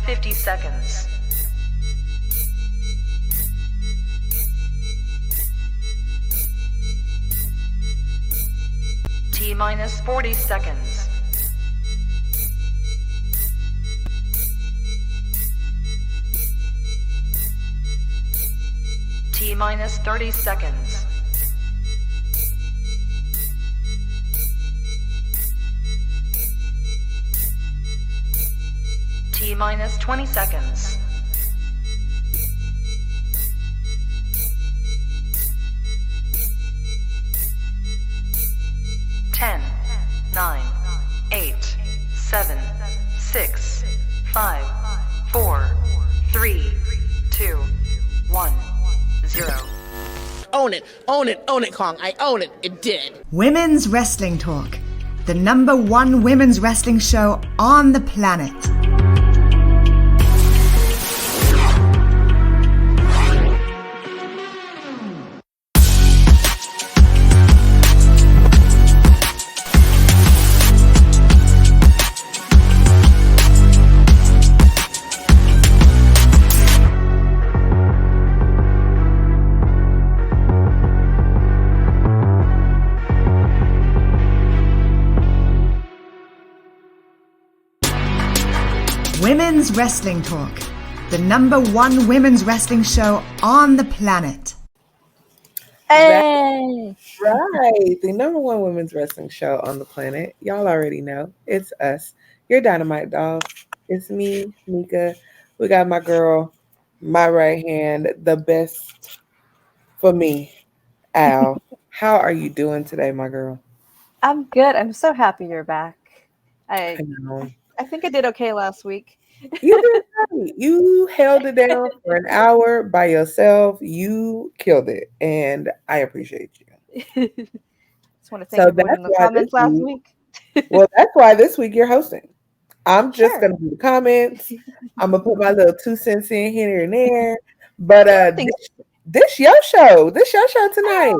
50 seconds. T-minus 40 seconds. T-minus 30 seconds. T-minus 20 seconds. Ten, 9, 8, 7, 6, 5, 4, 3, 2, 1, 0. Own it, own it, own it, Kong. I own it. It did. Women's Wrestling Talk, the #1 women's wrestling show on the planet. Women's Wrestling Talk, the #1 women's wrestling show on the planet. Hey! Right, the #1 women's wrestling show on the planet. Y'all already know. It's us, your Dynamite dolls. It's me, Mika. We got my girl, my right hand, the best for me, Al. How are you doing today, my girl? I'm good. I'm so happy you're back. I know. I think I did okay last week. You did great. You held it down for an hour by yourself. You killed it, and I appreciate you. Just want to thank everyone in the comments last week. Well, that's why this week you're hosting. I'm just Sure. gonna do the comments. I'm gonna put my little 2 cents in here and there. But this your show. This your show tonight.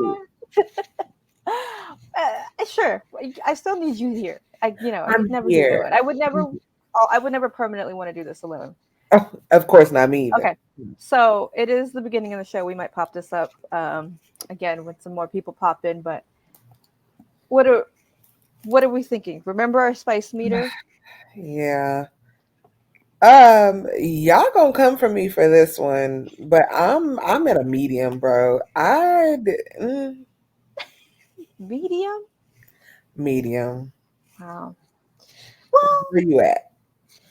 Sure. I still need you here. I I'm would never here. do it. I would never permanently want to do this alone. Oh, of course not me either. Okay. So it is the beginning of the show. We might pop this up again when some more people pop in, but what are we thinking? Remember our spice meter? Yeah. Y'all gonna come for me for this one, but I'm at a medium, bro. Medium? Medium. Wow. Well, Where you at?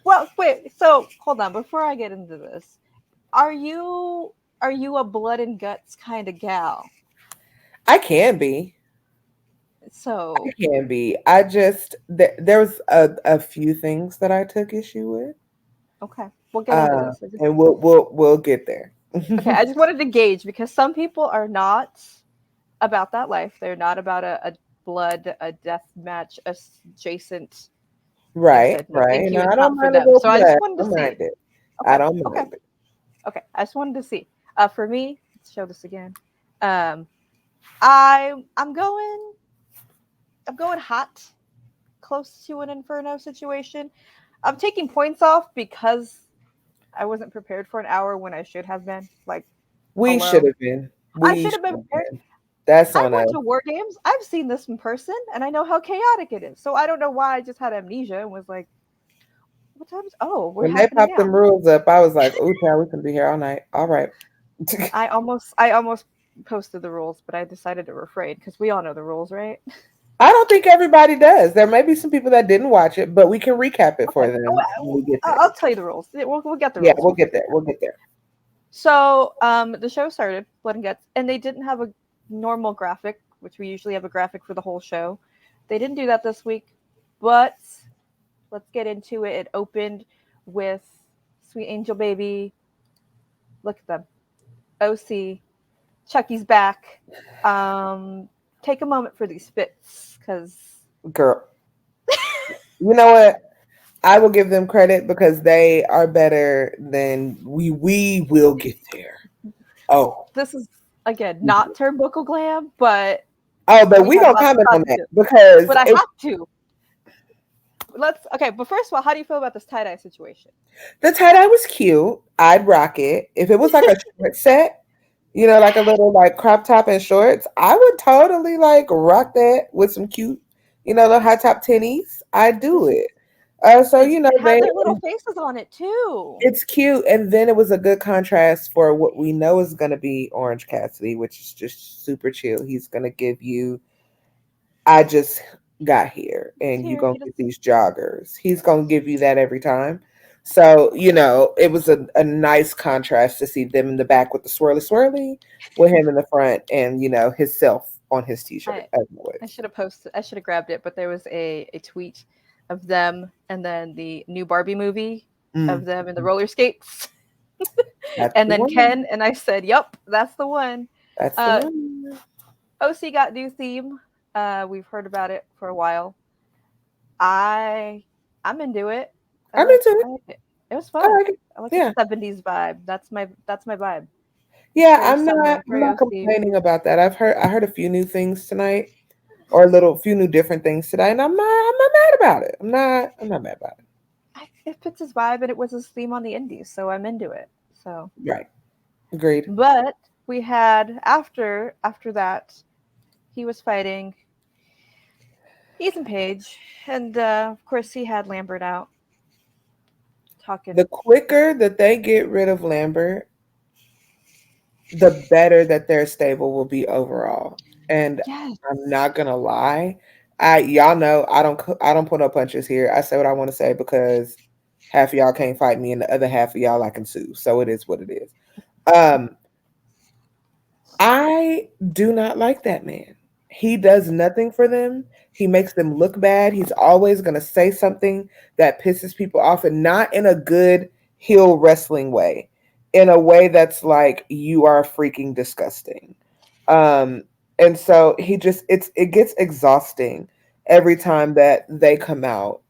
Well, wait. So hold on. Before I get into this, are you a blood and guts kind of gal? I can be. So I can be. I just there was a few things that I took issue with. Okay, we'll get into this. And we'll get there. Okay, I just wanted to gauge because some people are not about that life. They're not about a death match adjacent. Right. No, I don't mind it. So I just wanted to see. Okay, I don't mind it. Okay, I just wanted to see. For me, let's show this again. I'm going hot, close to an Inferno situation. I'm taking points off because I wasn't prepared for an hour when I should have been. We should have been. I should have been prepared. That's I on went us. to War Games. I've seen this in person, and I know how chaotic it is. So I don't know why I just had amnesia and was like, "What time is? Oh, we're when they popped now." them rules up, I was like, "Oh, child, we can be here all night." All right. I almost posted the rules, but I decided to refrain because we all know the rules, right? I don't think everybody does. There may be some people that didn't watch it, but we can recap it for them when we get there. I'll tell you the rules. We'll get the rules. Yeah, we'll get there. So the show started, Blood and Guts, and they didn't have a normal graphic, which we usually have a graphic for the whole show. They didn't do that this week, but let's get into it. It opened with Sweet Angel Baby. Look at them. OC. Chucky's back. Take a moment for these spits, because girl, you know what? I will give them credit because they are better than we will get there. Oh, this is again not turnbuckle glam, but we gonna comment on that because I have to. Okay, but first of all, how do you feel about this tie-dye situation? The tie-dye was cute. I'd rock it. If it was like a short set, like a little like crop top and shorts, I would totally like rock that with some cute, little high top tennies. I'd do it. So It had their little faces on it too. it's cute, and then it was a good contrast for what we know is going to be Orange Cassidy, which is just super chill. He's going to give you, I just got here, and you're going to get these joggers. He's going to give you that every time. So, it was a nice contrast to see them in the back with the swirly, with him in the front, and, himself on his t-shirt. I should have grabbed it, but there was a tweet of them and then the new Barbie movie of them in the roller skates. And then Ken, and I said, "Yep, that's the one." That's the one. OC got new theme. We've heard about it for a while. I'm into it. I'm into it. It was fun. I like the 70s vibe. That's my vibe. Yeah, I'm not complaining about that. I heard a few new things tonight, or a few new different things today, and I'm not mad about it. I'm not mad about it. It fits his vibe, and it was his theme on the indies, so I'm into it. So right, agreed. But we had after that, he was fighting Ethan Page, and of course he had Lambert out. Talking. The quicker that they get rid of Lambert, the better that their stable will be overall. And yes. I'm not gonna lie, y'all know I don't put no punches here. I say what I want to say because half of y'all can't fight me, and the other half of y'all I can sue. So it is what it is. I do not like that man. He does nothing for them. He makes them look bad. He's always going to say something that pisses people off, and not in a good heel wrestling way, in a way that's like, you are freaking disgusting. And so it gets exhausting every time that they come out,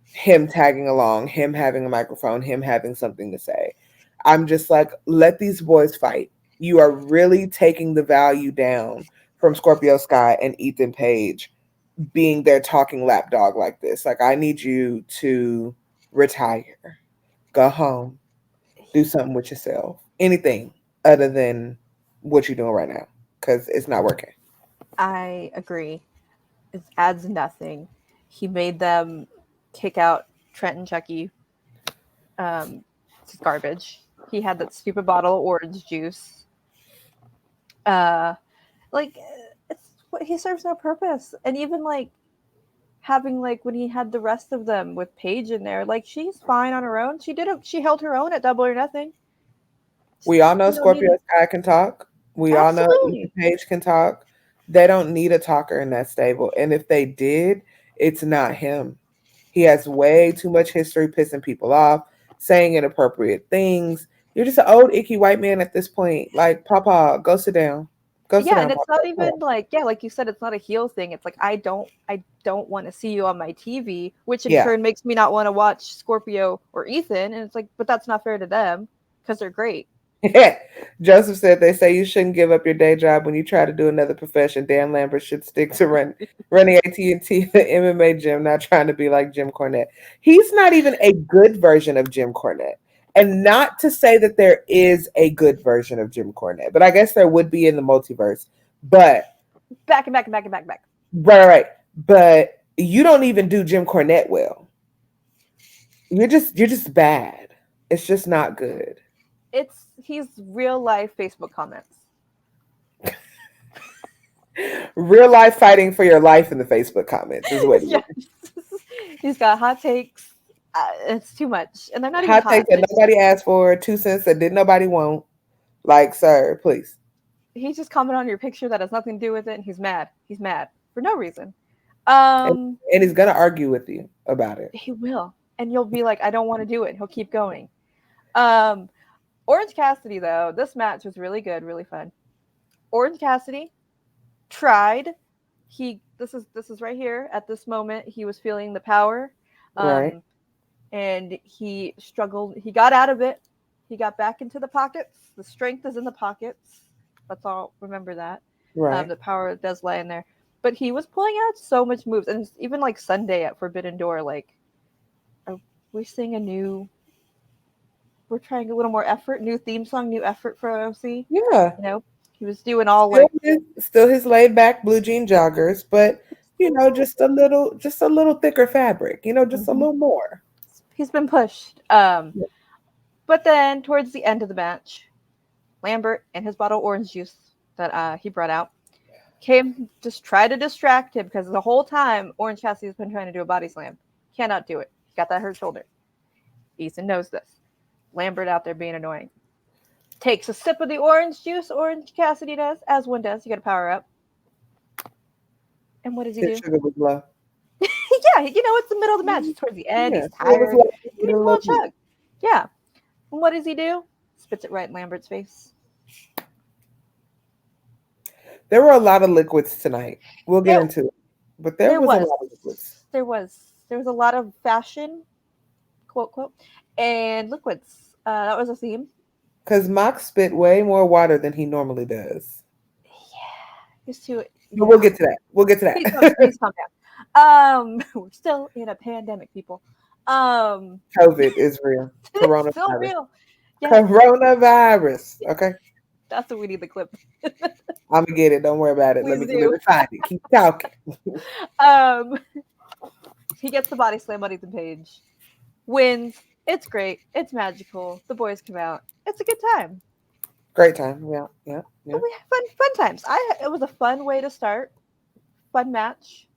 him tagging along, him having a microphone, him having something to say. I'm just like, let these boys fight. You are really taking the value down from Scorpio Sky and Ethan Page being their talking lapdog like this. Like, I need you to retire, go home, do something with yourself, anything other than what you're doing right now, because it's not working. I agree. It adds nothing. He made them kick out Trent and Chucky. It's garbage. He had that stupid bottle of orange juice. He serves no purpose. And even like having like when he had the rest of them with Paige in there, like she's fine on her own. She held her own at Double or Nothing. We all know Scorpio Sky can talk. We all know Ethan Page can talk. They don't need a talker in that stable. And if they did, it's not him. He has way too much history pissing people off, saying inappropriate things. You're just an old icky white man at this point. Like, Papa, go sit down. And it's not even like you said, it's not a heel thing. It's like I don't want to see you on my TV, which in turn makes me not want to watch Scorpio or Ethan. And it's like, but that's not fair to them because they're great. Joseph said they say you shouldn't give up your day job when you try to do another profession. Dan Lambert should stick to running AT&T, the MMA gym, not trying to be like Jim Cornette. He's not even a good version of Jim Cornette. And not to say that there is a good version of Jim Cornette, but I guess there would be in the multiverse. But back. Right. But you don't even do Jim Cornette well. You're just bad. It's just not good. He's real life Facebook comments. Real life fighting for your life in the Facebook comments is what he is. He's got hot takes. It's too much, and they're not even hot takes that nobody asked for, 2 cents that didn't nobody want. Like, sir, please. He just commented on your picture that has nothing to do with it, and he's mad. He's mad for no reason. And he's gonna argue with you about it. He will, and you'll be like, "I don't want to do it." And he'll keep going. Orange Cassidy, though, this match was really good, really fun. Orange Cassidy tried. This is right here at this moment. He was feeling the power. Right. And he struggled. He got out of it. He got back into the pockets. The strength is in the pockets. Let's all remember that. Right. The power does lie in there. But he was pulling out so much moves, and even like Sunday at Forbidden Door, like, are we seeing a new? We're trying a little more effort, new theme song, new effort for OC. Yeah. You know, he was doing all Still like still his laid back blue jean joggers, but just a little thicker fabric, just a Mhm. little more. He's been pushed. But then towards the end of the match, Lambert and his bottle of orange juice that he brought out came just try to distract him because the whole time Orange Cassidy's been trying to do a body slam. Cannot do it. He's got that hurt shoulder. Easton knows this. Lambert out there being annoying. Takes a sip of the orange juice, Orange Cassidy does, as one does. You got to power up. And what does he do? His sugar was low. Yeah, it's the middle of the match. It's towards the end. Yeah, He's tired. He he needs a little chug. Yeah. And what does he do? Spits it right in Lambert's face. There were a lot of liquids tonight. We'll get into it. But there was a lot of liquids. There was a lot of fashion, quote, quote, and liquids. That was a theme. Because Mox spit way more water than he normally does. Yeah. Just to But we'll get to that. Please calm down. We're still in a pandemic, people. COVID is real. Coronavirus. It's still real. Yes. Coronavirus. Okay. That's what we need the clip. I'm gonna get it. Don't worry about it. Let me find it. Keep talking. He gets the body slam on Ethan Page. Wins. It's great. It's magical. The boys come out. It's a good time. Great time. Yeah. We had fun times. It was a fun way to start. Fun match.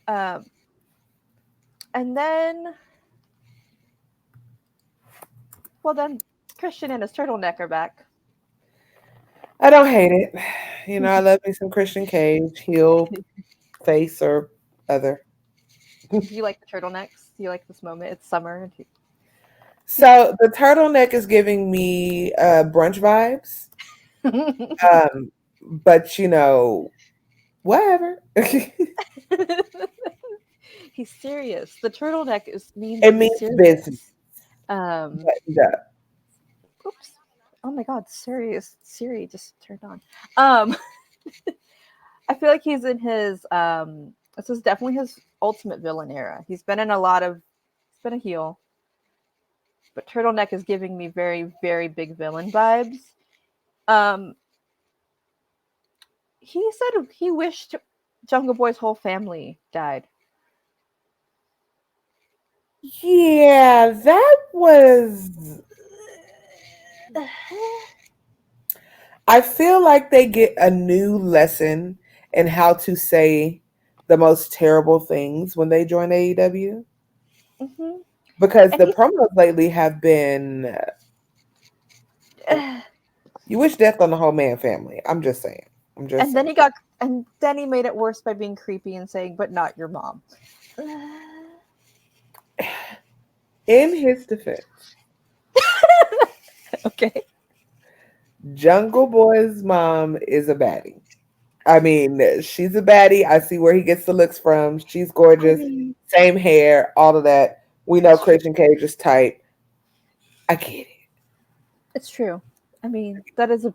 And then Christian and his turtleneck are back. I don't hate it. I love me some Christian Cage, heel, face, or other. Do you like the turtlenecks? Do you like this moment? It's summer. So the turtleneck is giving me brunch vibes. But whatever. He's serious. The turtleneck means business. Oops. Oh my god, Siri just turned on. I feel like he's in his this is definitely his ultimate villain era. He's been a heel. But turtleneck is giving me very, very big villain vibes. He said he wished Jungle Boy's whole family died. Yeah, that was. I feel like they get a new lesson in how to say the most terrible things when they join AEW. Mm-hmm. Because the promos lately have been. You wish death on the whole man family. I'm just saying. Then he made it worse by being creepy and saying, "But not your mom." In his defense. Okay. Jungle Boy's mom is a baddie. I mean, she's a baddie. I see where he gets the looks from. She's gorgeous. Same hair, all of that. We know Christian Cage is tight. I get it. It's true. I mean, that is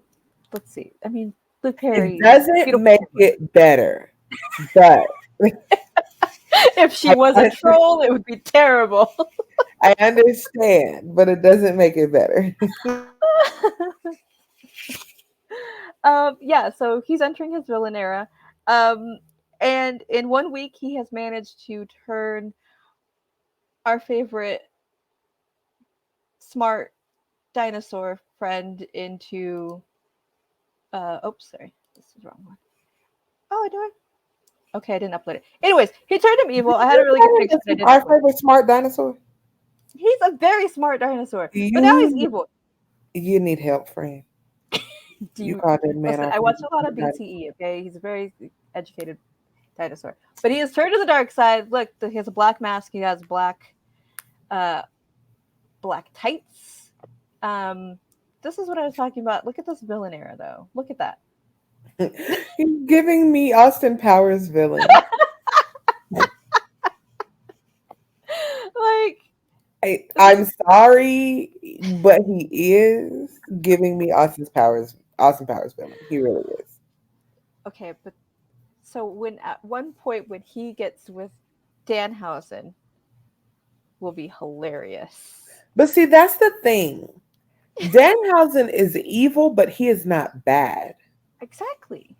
let's see. I mean, Luke Perry. It doesn't make it better. But if she was a troll, it would be terrible. I understand, but it doesn't make it better. Yeah, so he's entering his villain era. And in 1 week, he has managed to turn our favorite smart dinosaur friend into oops, sorry. This is the wrong one. Oh, I do it. Okay, I didn't upload it. Anyways, he turned him evil. I had a really good picture. Our favorite smart dinosaur? He's a very smart dinosaur. But now he's evil. You need help, friend. You called that man. Listen, I watch a lot of BTE, okay? He's a very educated dinosaur. But he has turned to the dark side. Look, he has a black mask. He has black tights. This is what I was talking about. Look at this villain era, though. Look at that. He's giving me Austin Powers villain. I'm sorry, but he is giving me Austin Powers villain. He really is. Okay, but So when at one point when he gets with Danhausen, will be hilarious. But see, that's the thing. Danhausen is evil, but he is not bad. Exactly.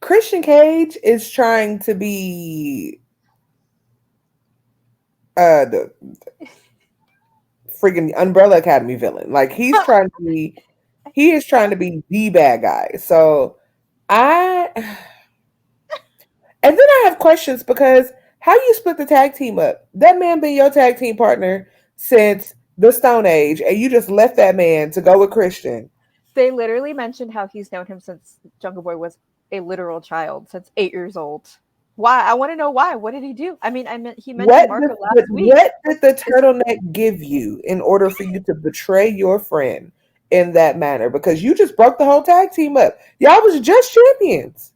Christian Cage is trying to be the freaking Umbrella Academy villain. Like he is trying to be the bad guy. So and then I have questions because how you split the tag team up? That man been your tag team partner since the Stone Age, and you just left that man to go with Christian. They literally mentioned how he's known him since Jungle Boy was a literal child, since 8 years old. Why? I want to know why. What did he do? I mean, he mentioned Marco last week. What did the turtleneck give you in order for you to betray your friend in that manner? Because you just broke the whole tag team up. Y'all was just champions.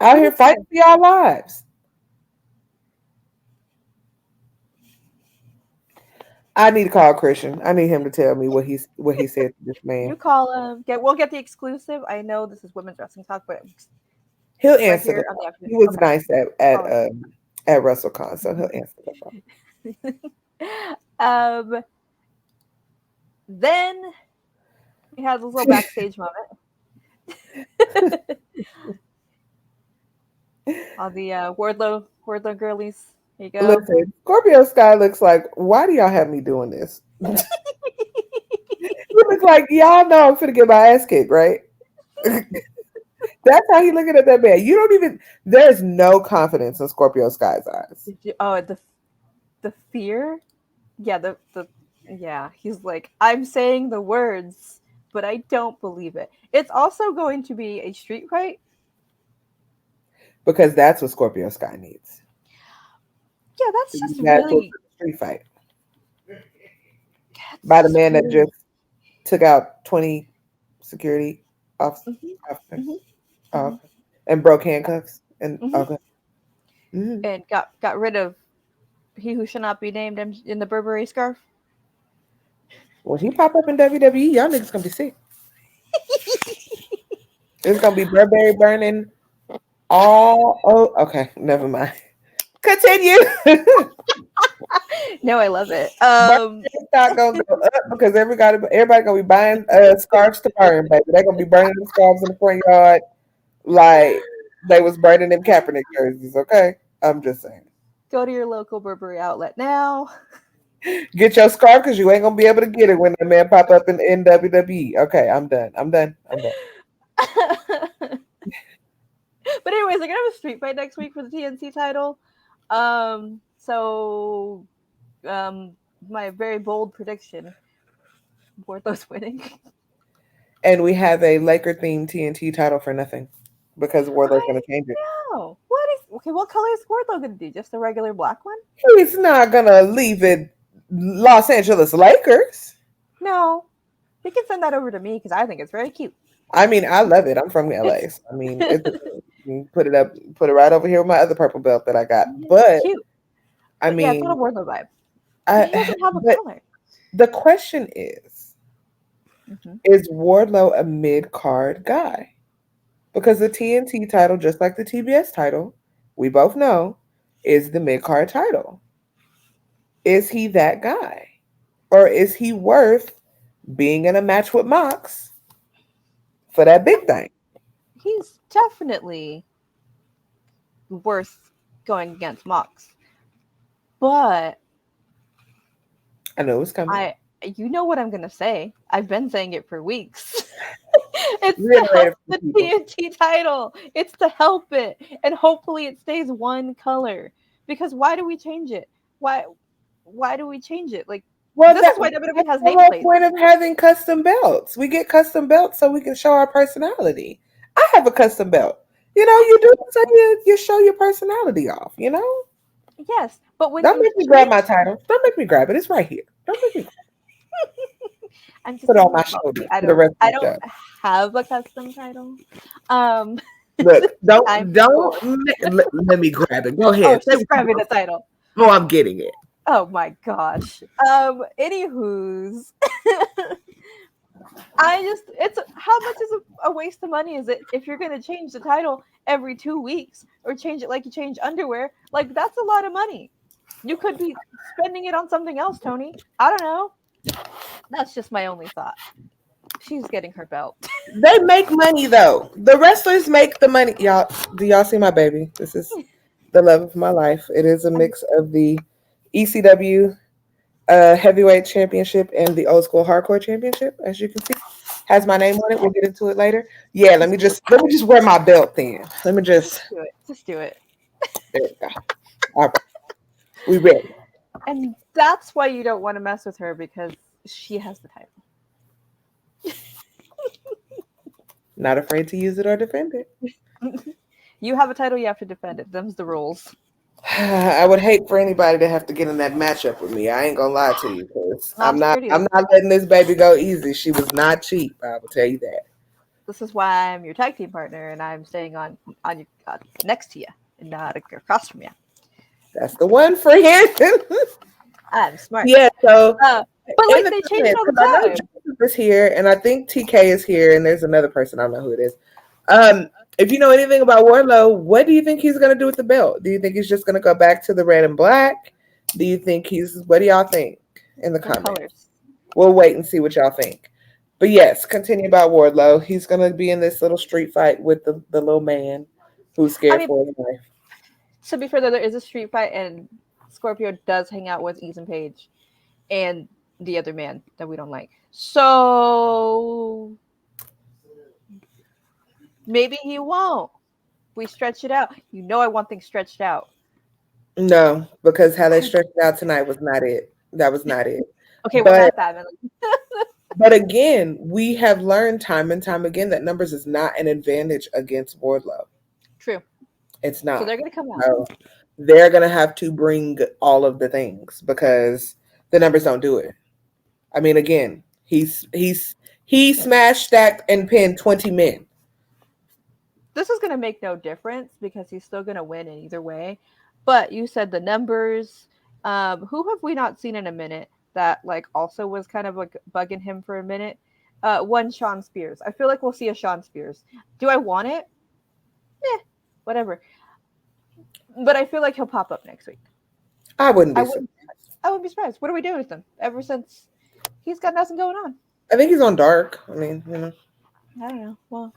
Out here fighting for y'all lives. I need to call Christian. I need him to tell me what he said to this man. You call him. We'll get the exclusive. I know this is women's wrestling talk, but he'll answer the phone. He was nice at WrestleCon, so he'll answer the phone. Then we had this little backstage moment. All the Wardlow girlies. Here you go. Listen, Scorpio Sky looks like, why do y'all have me doing this? He looks like, y'all know I'm finna get my ass kicked, right? That's how he looking at that man. You don't even, there's no confidence in Scorpio Sky's eyes. Oh, the fear? Yeah, yeah, he's like, I'm saying the words, but I don't believe it. It's also going to be a street fight. Because that's what Scorpio Sky needs. Yeah, that's just really street fight. By the man that just took out 20 security officers and broke handcuffs and and got rid of he who shall not be named in the Burberry scarf. When he pop up in WWE, y'all niggas gonna be sick. It's gonna be Burberry burning all. Oh, okay, never mind. Continue. No, I love it. It's not gonna go up because everybody gonna be buying scarves to burn, baby. They're gonna be burning them scarves in the front yard like they was burning them Kaepernick jerseys. Okay, I'm just saying. Go to your local Burberry outlet now. Get your scarf because you ain't gonna be able to get it when the man pop up in WWE. Okay, I'm done. But anyways, they're gonna have a street fight next week for the TNT title. So my very bold prediction: Wardlow's winning. And we have a Laker themed TNT title for nothing because Wardlow's gonna change it. No, what color is Wardlow gonna do? Just a regular black one? He's not gonna leave it Los Angeles Lakers. No, he can send that over to me because I think it's very cute. I mean, I love it. I'm from LA. So, I mean, put it right over here with my other purple belt that I got. But cute. I mean, yeah, it's got a Wardlow vibe. He doesn't have a color. The question is Wardlow a mid-card guy? Because the TNT title, just like the TBS title, we both know, is the mid-card title. Is he that guy? Or is he worth being in a match with Mox for that big thing? He's definitely worth going against Mox. But I know it's coming. You know what I'm gonna say. I've been saying it for weeks. It's to help the TNT title. It's to help it. And hopefully it stays one color. Because why do we change it? Why do we change it? Like, well, this is why WWE has nameplates. The whole point of having custom belts. We get custom belts so we can show our personality. I have a custom belt. You know, you do so you show your personality off, you know? Yes, but when don't make me grab my title. Don't make me grab it. It's right here. Don't make me I'm just put it on my shoulder. I don't have a custom title. Look, let me grab it. Go ahead. Just grab me the title. Oh, I'm getting it. Oh my gosh. Anywho's it's how much is a waste of money is it if you're going to change the title every 2 weeks or change it like you change underwear? Like, that's a lot of money. You could be spending it on something else, Tony. I don't know. That's just my only thought. She's getting her belt. They make money though. The wrestlers make the money. Y'all, do y'all see my baby? This is the love of my life. It is a mix of the ECW heavyweight championship and the old school hardcore championship, as you can see. Has my name on it. We'll get into it later. Yeah, let me just wear my belt then. Let me just do it. Just do it. There we go. All right. We ready. And that's why you don't want to mess with her, because she has the title. Not afraid to use it or defend it. You have a title, you have to defend it. Them's the rules. I would hate for anybody to have to get in that matchup with me. I ain't gonna lie to you, because I'm not letting this baby go easy. She was not cheap. I will tell you that. This is why I'm your tag team partner, and I'm staying on your next to you and not across from you. That's the one, friend. I'm smart. Yeah. So, but like they changed all the time. Joseph is here, and I think TK is here, and there's another person. I don't know who it is. If you know anything about Wardlow, what do you think he's going to do with the belt? Do you think he's just going to go back to the red and black? Do you think what do y'all think in the comments? Colors. We'll wait and see what y'all think. But yes, continue about Wardlow. He's going to be in this little street fight with the little man who's scared for his life. To be fair, though, there is a street fight, and Scorpio does hang out with Ethan Page and the other man that we don't like. So maybe he won't. We stretch it out. You know I want things stretched out. No, because how they stretched it out tonight was not it. That was not it. Okay, well, not that. But again, we have learned time and time again that numbers is not an advantage against Wardlow. True. It's not. So they're going to come out. So they're going to have to bring all of the things because the numbers don't do it. I mean, again, he smashed, stacked, and pinned 20 men. This is going to make no difference because he's still going to win in either way. But you said the numbers. Who have we not seen in a minute that like also was kind of like bugging him for a minute? One Sean Spears. I feel like we'll see a Sean Spears. Do I want it? Whatever. But I feel like he'll pop up next week. I wouldn't be surprised. I wouldn't be surprised. What are we doing with him? Ever since he's got nothing going on. I think he's on Dark. I mean, you know. I don't know. Well,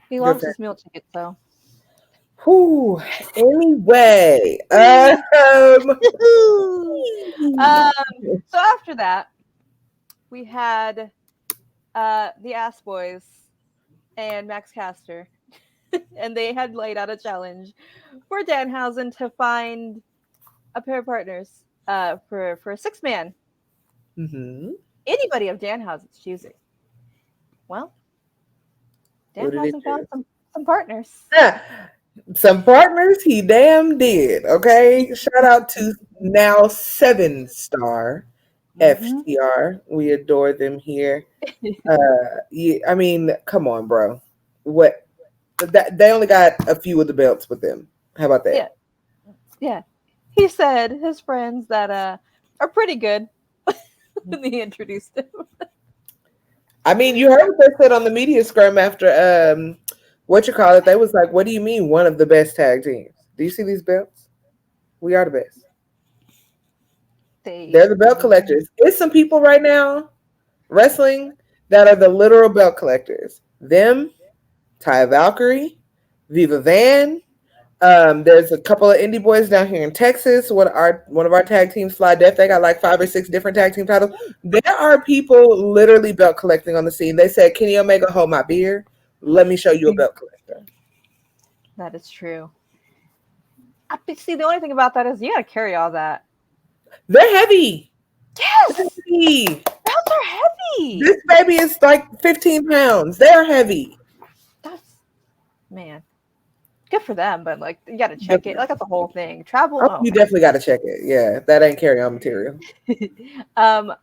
he loves his meal ticket, so. Whew. Anyway. So after that, we had the Ass Boys and Max Caster. And they had laid out a challenge for Danhausen to find a pair of partners for a 6-man. Mm-hmm. Anybody of Danhausen's choosing. Well, Danhausen found some partners. Some partners he damn did. Okay. Shout out to now 7-star FTR. We adore them here. Yeah, I mean, come on, bro. What? They only got a few of the belts with them. How about that? Yeah. He said his friends that are pretty good when he introduced him. I mean, you heard what they said on the media scrum after They was like, "What do you mean one of the best tag teams? Do you see these belts? We are the best. They're the belt collectors. It's some people right now wrestling that are the literal belt collectors. Them. Ty Valkyrie, Viva Van. There's a couple of indie boys down here in Texas. One of our tag teams, Fly Death, they got like 5 or 6 different tag team titles. There are people literally belt collecting on the scene. They said, Kenny Omega, hold my beer. Let me show you a belt collector. That is true. See, the only thing about that is you got to carry all that. They're heavy. Yes. They're heavy. Belts are heavy. This baby is like 15 pounds. They're heavy. Man, good for them, but like you got to check it. Like that's the whole thing. Travel. Oh, you definitely got to check it. Yeah, that ain't carry-on material. I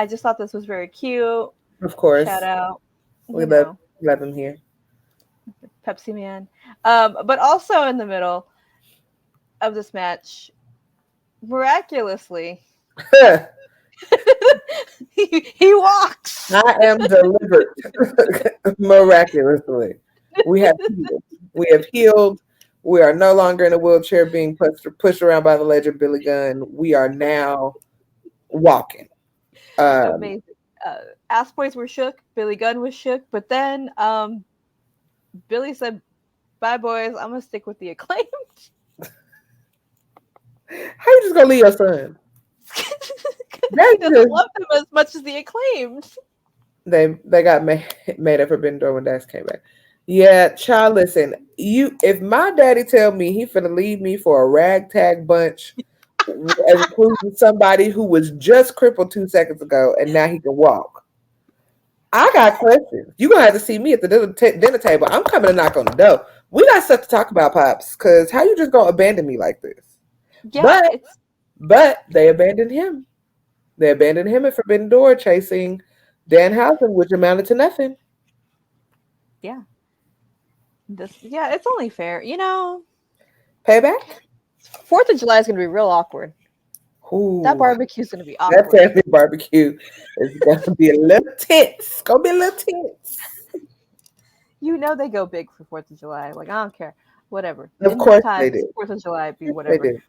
just thought this was very cute. Of course. Shout out. We love him here. Pepsi Man. But also in the middle of this match, miraculously, he walks. I am delivered miraculously. We have healed. We have healed. We are no longer in a wheelchair being pushed around by the legend Billy Gunn. We are now walking. Amazing. Ass boys were shook. Billy Gunn was shook. But then Billy said, "Bye, boys. I'm gonna stick with the Acclaimed." How you just gonna leave your son? He doesn't love them as much as the Acclaimed. They got made up for Ben Door when Dax came back. Yeah, child, listen. If my daddy tell me he finna leave me for a ragtag bunch, including somebody who was just crippled 2 seconds ago and now he can walk, I got questions. You're gonna have to see me at the dinner table. I'm coming to knock on the door. We got stuff to talk about, Pops, because how you just gonna abandon me like this? Yeah, but they abandoned him. They abandoned him at Forbidden Door chasing Danhausen, which amounted to nothing. Yeah. It's only fair. Payback? 4th of July is going to be real awkward. Ooh, that barbecue's going to be awkward. That family barbecue is going to be a little tense. It's going to be a little tense. They go big for 4th of July. Like, I don't care. Whatever. Of course they do. 4th of July be whatever. They do.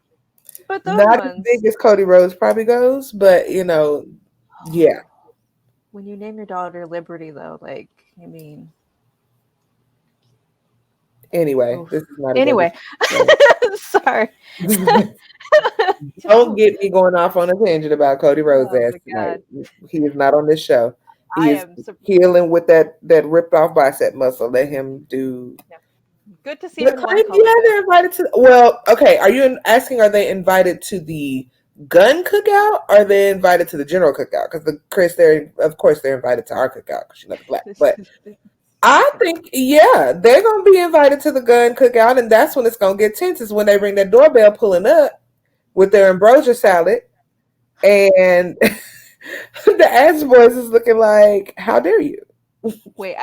But those Not ones, as big as Cody Rhodes probably goes, but, yeah. When you name your daughter Liberty, though, Anyway, oof. This is not. Sorry. Don't get me going off on a tangent about Cody Rhodes' ass tonight. He is not on this show. He is healing with that ripped off bicep muscle. Let him do. Yeah. Good to see him. They're invited to. Well, okay. Are you asking? Are they invited to the gun cookout? Or are they invited to the general cookout? Because of course, they're invited to our cookout because she's not black. But I think, they're going to be invited to the gun cookout, and that's when it's going to get tense, is when they ring that doorbell pulling up with their ambrosia salad, and the ass boys is looking like, how dare you? Wait,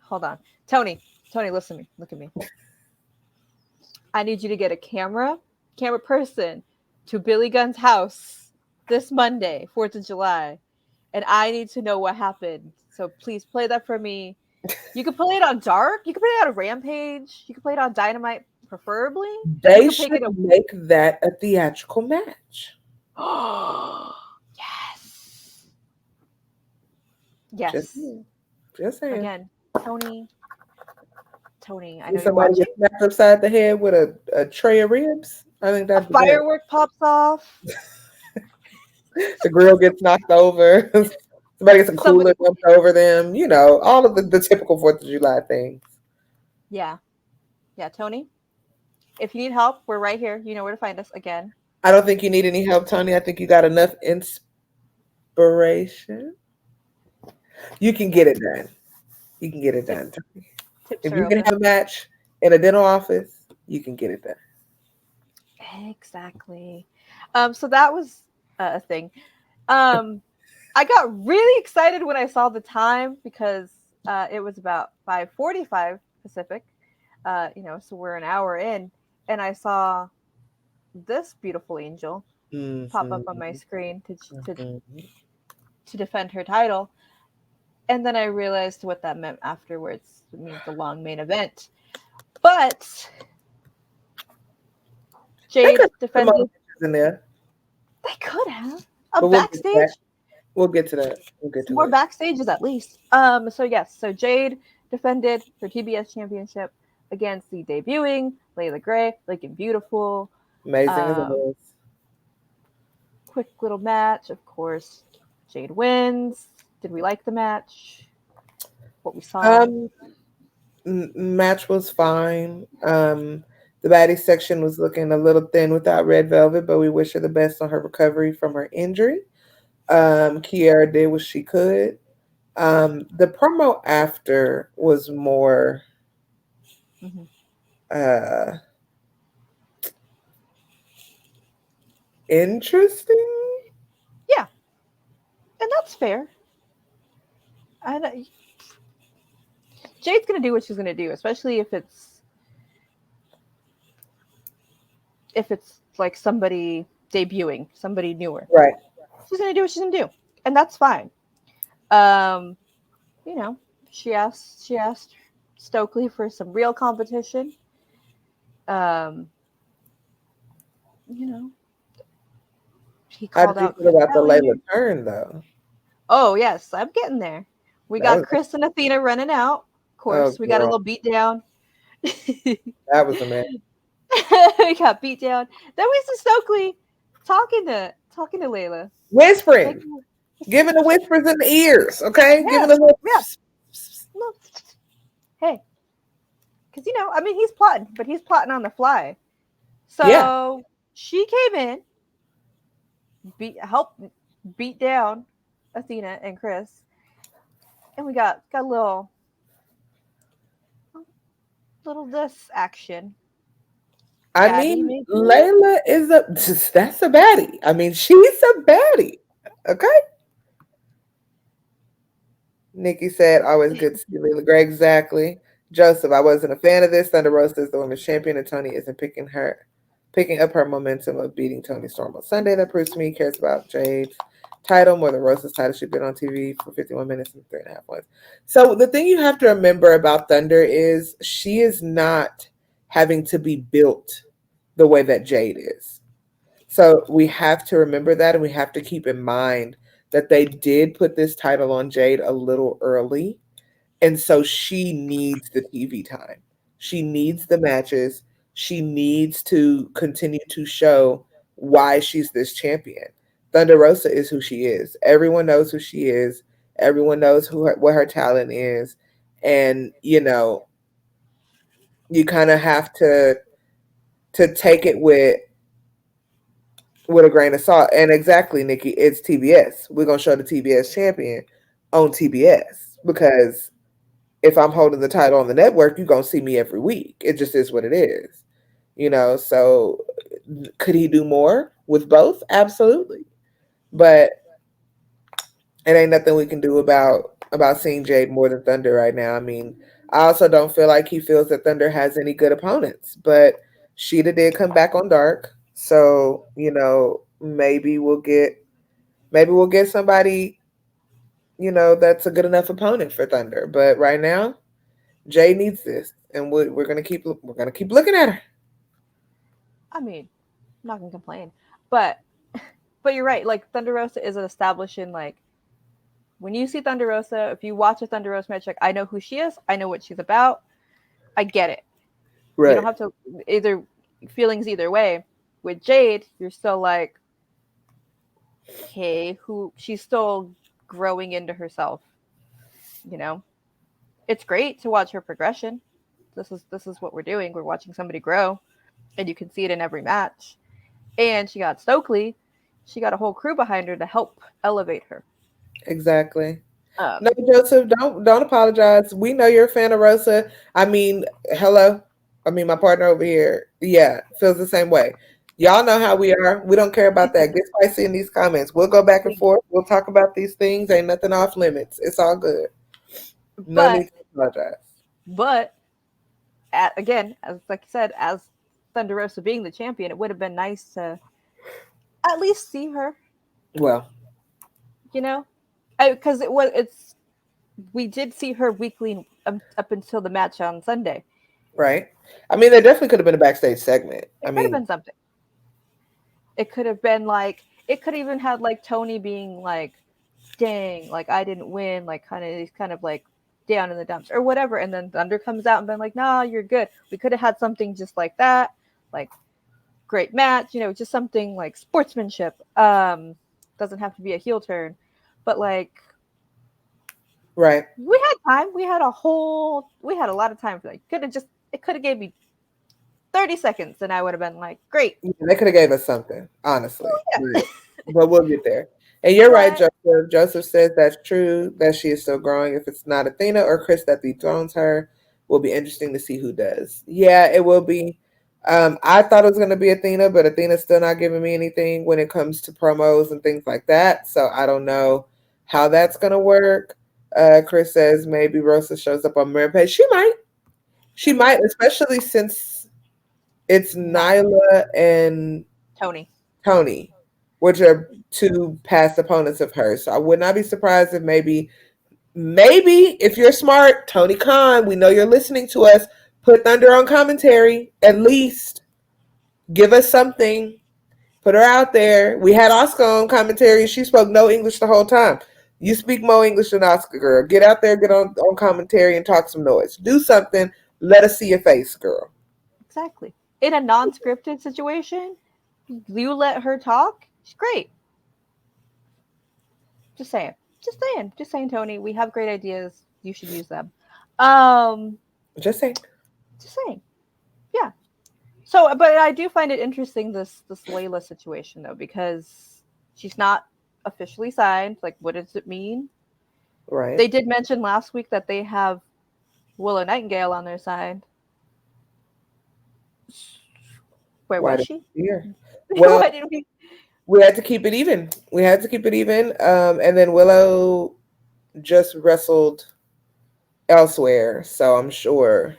hold on. Tony, listen to me. Look at me. I need you to get a camera person to Billy Gunn's house this Monday, 4th of July, and I need to know what happened. So please play that for me. You can play it on Dark. You can play it on Rampage. You can play it on Dynamite, preferably. They should make that a theatrical match. Oh, yes. Just saying. Again, Tony, I know somebody gets smacked upside the head with a tray of ribs. I think that's a firework pops off. The grill gets knocked over. Somebody gets a cooler dumped over them. All of the typical 4th of July things. Yeah, Tony. If you need help, we're right here. You know where to find us again. I don't think you need any help, Tony. I think you got enough inspiration. You can get it done. You can get it done, Tony. If you can have a match in a dental office, you can get it done. Exactly. So that was a thing. I got really excited when I saw the time because it was about 5:45 Pacific. So we're an hour in, and I saw this beautiful angel pop up on my screen to defend her title. And then I realized what that meant afterwards. It means the long main event. But Jade defended. In there. They could have backstage. We'll get to that. More backstages at least. So Jade defended her TBS championship against the debuting Leila Grey, looking beautiful. Amazing as it is. Quick little match, of course. Jade wins. Did we like the match? What we saw? Match was fine. The baddie section was looking a little thin without Red Velvet, but we wish her the best on her recovery from her injury. Kiara did what she could. The promo after was more interesting. Yeah. And that's fair. Jade's going to do what she's going to do, especially if it's like somebody debuting, somebody newer. Right. She's going to do what she's going to do. And that's fine. You know, she asked Stokely for some real competition. Um, you know, he How called did you out feel Chris about the Statlander. Layla turn though? Oh yes, I'm getting there. We That got was, Chris and Athena running out. Of oh course, we got a girl, little beat down. that was a mess. We got beat down. Then we see Stokely talking to Layla. Whispering, Making, giving the whispers in the ears, okay? Giving yeah, the little. yeah. No, hey, because I mean, he's plotting, but he's plotting on the fly. Yeah, So she came in, helped beat down Athena and Chris, and we got a little this action. I Baddie, mean, maybe. Layla is a that's a baddie. I mean, she's a baddie. Okay. Nikki said, always good to see Leila Grey. Exactly. Joseph, I wasn't a fan of this. Thunder Rosa is the women's champion, and Tony isn't picking up her momentum of beating Tony Storm on Sunday. That proves to me he cares about Jade's title more than Rosa's title. She's been on TV for 51 minutes and 3.5 points. So the thing you have to remember about Thunder is she is not having to be built the way that Jade is. So we have to remember that, and we have to keep in mind that they did put this title on Jade a little early. And so she needs the TV time. She needs the matches. She needs to continue to show why she's this champion. Thunder Rosa is who she is. Everyone knows who she is. Everyone knows what her talent is. And, you kind of have to take it with a grain of salt. And exactly, Nikki, it's TBS. We're gonna show the TBS champion on TBS because if I'm holding the title on the network, you're gonna see me every week. It just is what it is. So could he do more with both? Absolutely. But it ain't nothing we can do about seeing Jade more than Thunder right now. I mean, I also don't feel like he feels that Thunder has any good opponents, but Sheeta did come back on Dark. So, maybe we'll get somebody, that's a good enough opponent for Thunder. But right now, Jay needs this, and we're gonna keep looking at her. I mean, I'm not gonna complain, but you're right. Like Thunder Rosa is establishing like when you see Thunder Rosa, if you watch a Thunder Rosa match, like I know who she is, I know what she's about, I get it. You don't Right. have to either feelings either way. With Jade, you're still like, okay, who she's still growing into herself. You know, it's great to watch her progression. This is what we're doing. We're watching somebody grow, and you can see it in every match. And she got Stokely. She got a whole crew behind her to help elevate her. Exactly. No, Um, Joseph, don't apologize. We know you're a fan of Rosa. I mean, hello. I mean, my partner over here, yeah, feels the same way. Y'all know how we are. We don't care about that. Get spicy in these comments. We'll go back and forth. We'll talk about these things. Ain't nothing off limits. It's all good. No but need to apologize. but again, as like you said, as Thunder Rosa being the champion, it would have been nice to at least see her. Well, You know, because it's we did see her weekly up until the match on Sunday. right. I mean, there definitely could have been a backstage segment. It I could have mean, been something. It could have been like it could even had like Tony being like, "Dang, like I didn't win," like he's kind of like down in the dumps or whatever, and then Thunder comes out and been like, "Nah, you're good." We could have had something just like that, like great match, just something like sportsmanship. Doesn't have to be a heel turn, but like right. we had time. We had a lot of time for that. It could have gave me 30 seconds and I would have been like, great. Yeah, they could have gave us something, honestly. Oh, yeah. But we'll get there. And you're right, But Joseph. Joseph says that's true, that she is still growing. If it's not Athena or Kris that dethrones her, will be interesting to see who does. Yeah, it will be. I thought it was going to be Athena, but Athena's still not giving me anything when it comes to promos and things like that. So I don't know how that's going to work. Kris says maybe Rosa shows up on Rampage. She might. She might, especially since it's Nyla and Tony. Tony. which are two past opponents of hers. So I would not be surprised if maybe if you're smart, Tony Khan, we know you're listening to us, put Thunder on commentary, at least. Give us something. Put her out there. We had Oscar on commentary. She spoke no English the whole time. You speak more English than Oscar, girl. Get out there, get on commentary and talk some noise. Do something. Let us see your face, girl. Exactly. In a non-scripted situation, you let her talk. She's great. Just saying. Just saying, Tony. We have great ideas. You should use them. Just saying. Just saying. Yeah. So, but I do find it interesting this Leila situation though, because she's not officially signed. Like, what does it mean? Right. They did mention last week that they have Willow Nightingale on their side. Where was she? Here. Well, Why didn't we had to keep it even. And then Willow just wrestled elsewhere, so I'm sure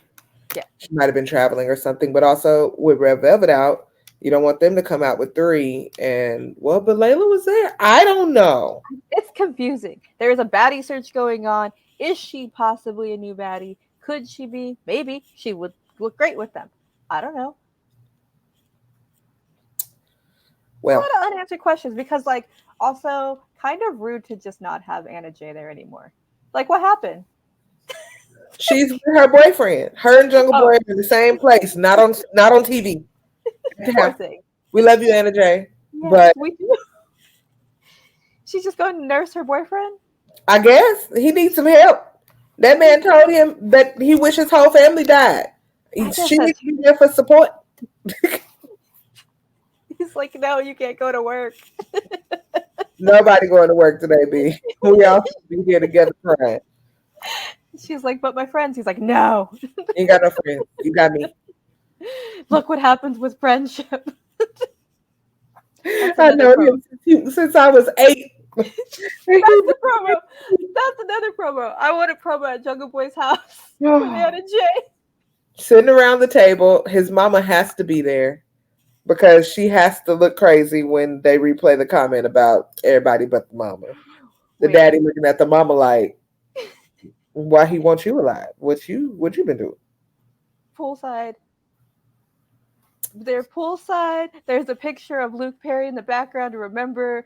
she might have been traveling or something. But also with Red Velvet out, you don't want them to come out with 3. And but Leila was there. I don't know. It's confusing. There is a baddie search going on. Is she possibly a new baddie? Could she be? Maybe she would look great with them. I don't know. Well, a lot of unanswered questions because, like, also kind of rude to just not have Anna Jay there anymore. Like, what happened? She's with her boyfriend. Her and Jungle Boy are in the same place, not on TV. Poor thing. We love you, Anna Jay. Yes, but we do. She's just going to nurse her boyfriend? I guess he needs some help. That man told him that he wished his whole family died. She needs to be there for support. He's like, no, you can't go to work. Nobody going to work today, B. We all be here together crying. She's like, but my friends. He's like, no. You ain't got no friends. You got me. Look what happens with friendship. I know him since I was 8. That's the promo. That's another promo. I want a promo at Jungle Boy's house with Anna Jay. Sitting around the table, his mama has to be there because she has to look crazy when they replay the comment about everybody but the mama. The daddy looking at the mama like, why he wants you alive? What you been doing? Poolside. They're poolside. There's a picture of Luke Perry in the background to remember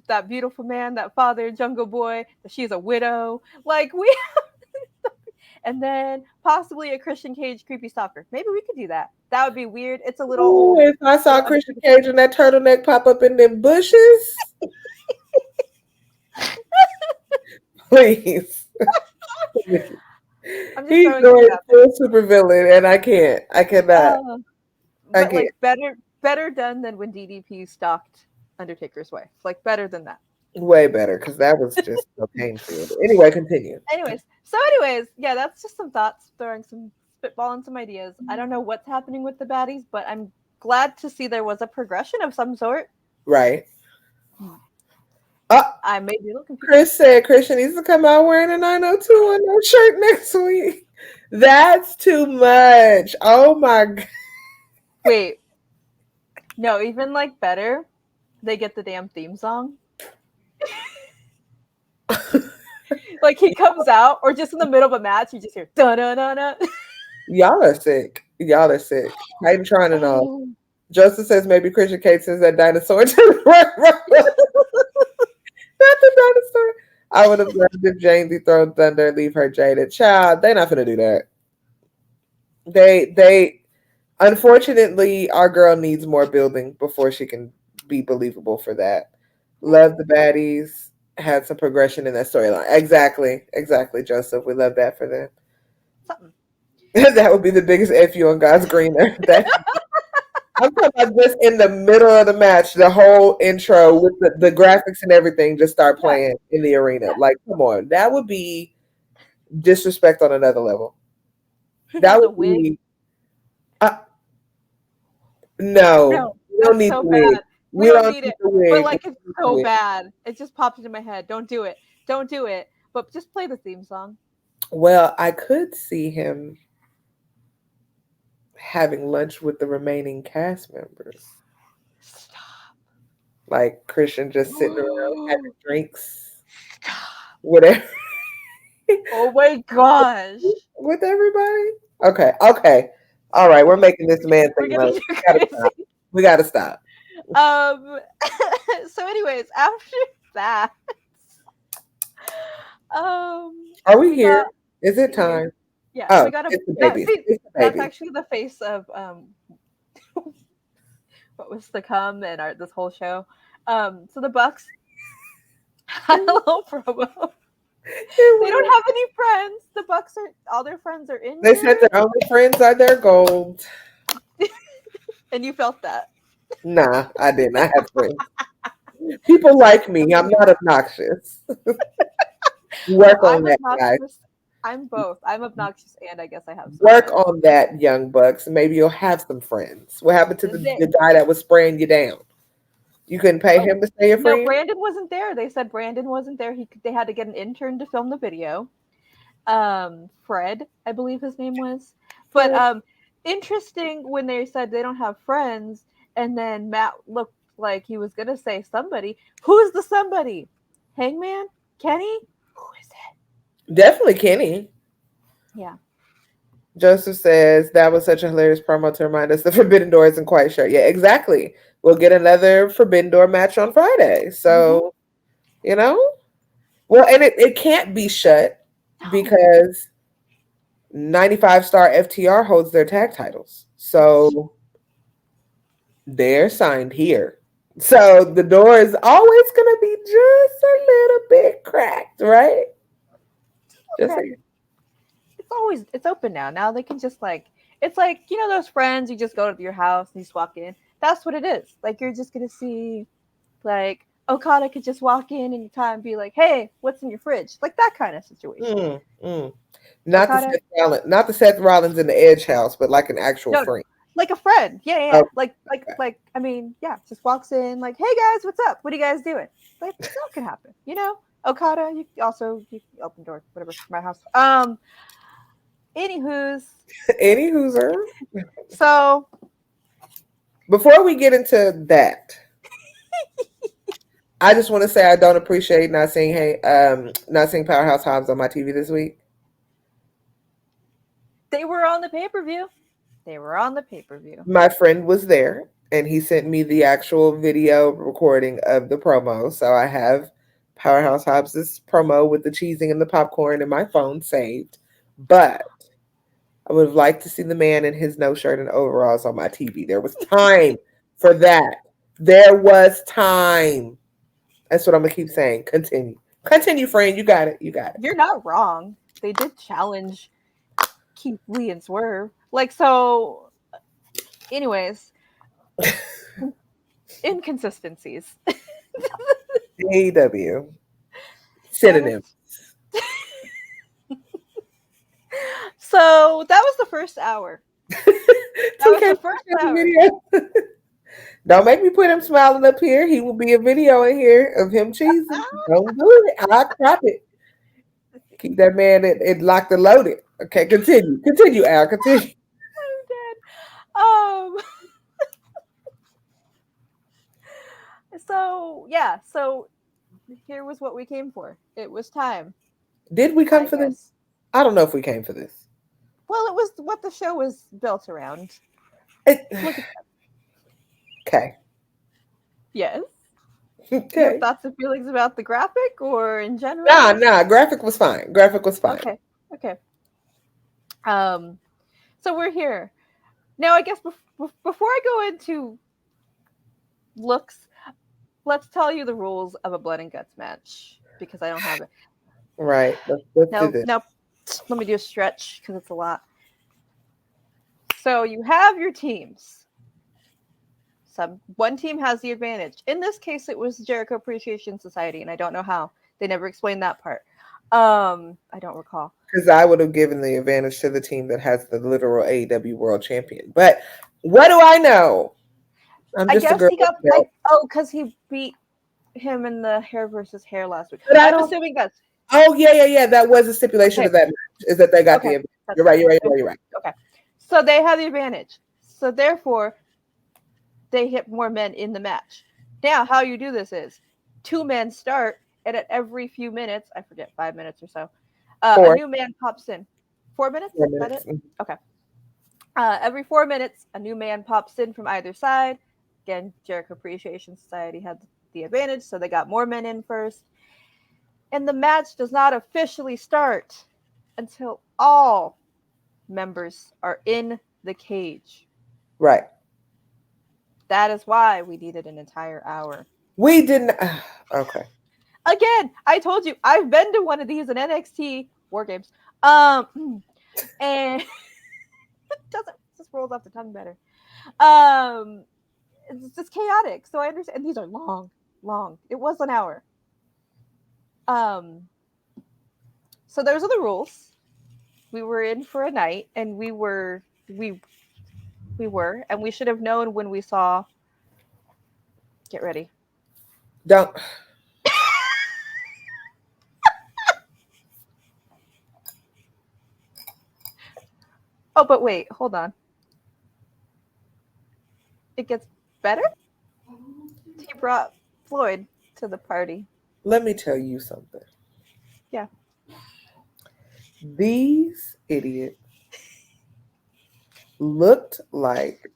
that beautiful man, that father, Jungle Boy, that she's a widow. Like, we and then possibly a Christian Cage creepy stalker. Maybe we could do that. That would be weird. It's a little old. If I saw Christian Cage and that turtleneck pop up in them bushes, please. He's going full super villain, and I can't. I cannot. I can't. Like, better done than when DDP stalked Undertaker's wife. Like, better than that. Way better, because that was just so painful. Anyway, continue. Anyways, yeah, that's just some thoughts, throwing some spitball and some ideas. I don't know what's happening with the baddies, but I'm glad to see there was a progression of some sort. Right. I may be looking. Chris said Christian needs to come out wearing a 90210 shirt next week. That's too much. Oh my God. Wait. No, even like better, they get the damn theme song. Like he comes out, or just in the middle of a match, you just hear da da da da. Y'all are sick. Titantron and all. Joseph says maybe Christian Cage says that dinosaur to the right. Not the dinosaur. I would have loved if Jane dethroned Thunder and leave her jaded. Child, they're not gonna do that. They unfortunately, our girl needs more building before she can be believable for that. Love the baddies. Had some progression in that storyline. Exactly, Joseph. We love that for them. Something. That would be the biggest F you on God's green earth. I'm talking about just in the middle of the match, the whole intro with the graphics and everything just start playing in the arena. Like, come on. That would be disrespect on another level. That would be... No. We don't need the wig. We don't need it. But like, it's so bad. It just popped into my head. Don't do it. But just play the theme song. Well, I could see him having lunch with the remaining cast members. Stop. Like Christian just sitting around having drinks, whatever, Oh my gosh. with everybody. Okay, okay, all right. We're making this man We're thing getting up. too We gotta crazy. stop. We gotta stop. So anyways, after that, Are we we here? got Is it time? yeah, Oh, we got a it's the that baby. see, It's the that's baby. actually the face of what was to come in this whole show. So the Bucks had a little promo. They don't have any friends. The Bucks are all their friends are injured. They said their only friends are their gold. And you felt that. Nah, I didn't. I have friends. People like me. I'm not obnoxious. Work on that, guys. I'm both. I'm obnoxious and I guess I have some Work friends. on that, young bucks. Maybe you'll have some friends. What happened to the They- guy that was spraying you down? You couldn't pay him to stay your No, friend? Brandon wasn't there. They said Brandon wasn't there. They had to get an intern to film the video. Fred, I believe his name was. But interesting when they said they don't have friends, and then Matt looked like he was gonna say somebody. Who's the somebody? Hangman? Kenny? Who is it? Definitely Kenny. Yeah. Joseph says that was such a hilarious promo to remind us the Forbidden Door isn't quite sure. Yeah, exactly. We'll get another Forbidden Door match on Friday. So, you know, well, and it can't be shut because 95-star FTR holds their tag titles. So they're signed here. So the door is always going to be just a little bit cracked, right? Just Okay. It's open now. Now they can just it's like, you know, those friends you just go to your house and you just walk in. That's what it is. Like you're just gonna see like Okada could just walk in anytime and be like, hey, what's in your fridge? Like that kind of situation. Not Okada? the Seth Rollins in the Edge house, but like an actual No, friend. like a friend. Yeah. Okay. Like I mean, yeah, just walks in like, hey guys, what's up? What are you guys doing? Like that could happen, you know? Okada, you open door, whatever, my house. Anywho's. So before we get into that, I just want to say I don't appreciate not seeing Powerhouse Hobbs on my TV this week. they were on the pay-per-view. My friend was there and he sent me the actual video recording of the promo. So I have Powerhouse Hobbs' promo with the cheesing and the popcorn in my phone saved. But I would have liked to see the man in his no shirt and overalls on my TV. There was time for that. There was time. That's what I'm going to keep saying. Continue, friend. You got it. You're not wrong. They did challenge Keith Lee and Swerve. Like, so, anyways, inconsistencies. AEW. Synonyms. So, that was the first hour. That was the first hour. Don't make me put him smiling up here. He will be a video in here of him cheesing. Don't do it. I'll crop it. Keep that man in locked and loaded. Okay, continue, Al. Continue. I'm dead. So here was what we came for. It was time. Did we come for this? I don't know if we came for this. Well, it was what the show was built around. Okay. Yes. Okay. Your thoughts and feelings about the graphic or in general? Nah. Graphic was fine. Okay. So we're here. Now, I guess before I go into looks, let's tell you the rules of a blood and guts match because I don't have it. Right. Let's do this. Now, let me do a stretch because it's a lot. So you have your teams. One team has the advantage. In this case, it was Jericho Appreciation Society, and I don't know how. They never explained that part. I don't recall. Because I would have given the advantage to the team that has the literal AEW World Champion. But what do I know? I guess he got because he beat him in the hair versus hair last week. I'm assuming that's. Oh yeah. That was a stipulation of that match. Is that they got the advantage. You're right. Okay. So they have the advantage. So therefore, they hit more men in the match. Now, how you do this is 2 men start, and at every few minutes, I forget, 5 minutes or so, a 4. new man pops in. 4 minutes? 4 Is that minutes. it? Okay. Every 4 minutes, a new man pops in from either side. Again, Jericho Appreciation Society had the advantage, so they got more men in first. And the match does not officially start until all members are in the cage. Right. That is why we needed an entire hour. We didn't. Okay. Again, I told you I've been to one of these in NXT War Games, and it just rolls off the tongue better. It's just chaotic, so I understand. And these are long. It was an hour. So those are the rules. We were in for a night, and we were, and we should have known when we saw. Get ready. Don't. Oh, but wait, hold on. It gets better? He brought Floyd to the party. Let me tell you something. Yeah. These idiots looked like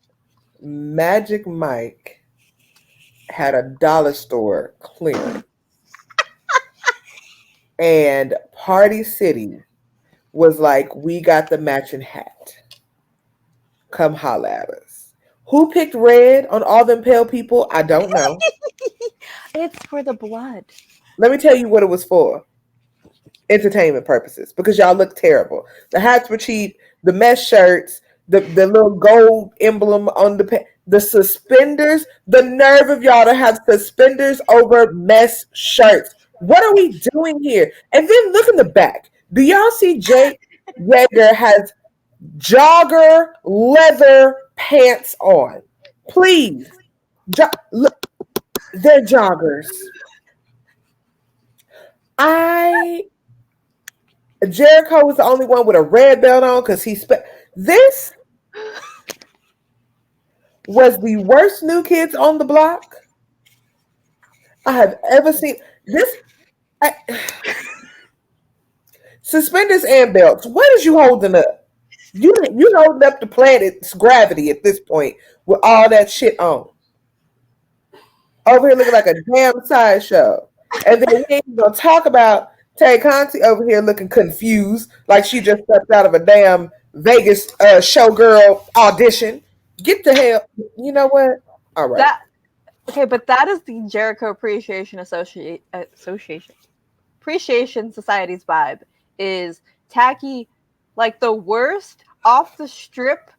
Magic Mike had a dollar store clearance. And Party City was like, we got the matching hat. Come holla at us. Who picked red on all them pale people? I don't know. It's for the blood. Let me tell you what it was for. Entertainment purposes. Because y'all look terrible. The hats were cheap. The mesh shirts. The little gold emblem on the suspenders. The nerve of y'all to have suspenders over mesh shirts. What are we doing here? And then look in the back. Do y'all see Jade Yeager has jogger leather pants on? Please. Look, they're joggers. Jericho was the only one with a red belt on because this was the worst New Kids on the Block I have ever seen. Suspenders and belts. What is you holding up? You holding up the planet's gravity at this point with all that shit on. Over here looking like a damn sideshow. And then we ain't gonna talk about Tay Conti over here looking confused, like she just stepped out of a damn Vegas showgirl audition. Get the hell. You know what? All right. But that is the Jericho Appreciation Association. Appreciation Society's vibe is tacky, like the worst off the strip,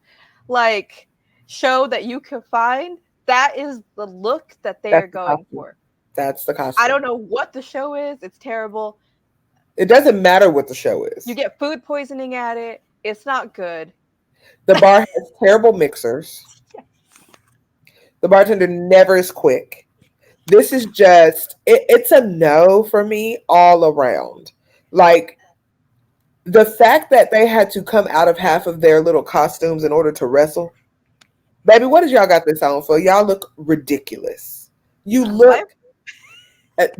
like show that you can find. That is the look that they are going for. That's the costume. I don't know what the show is. It's terrible. It doesn't matter what the show is. You get food poisoning at it. It's not good. The bar has terrible mixers. Yes. The bartender never is quick. This is just, it's a no for me all around. Like, the fact that they had to come out of half of their little costumes in order to wrestle. Baby, what did y'all got this on for? Y'all look ridiculous. You look...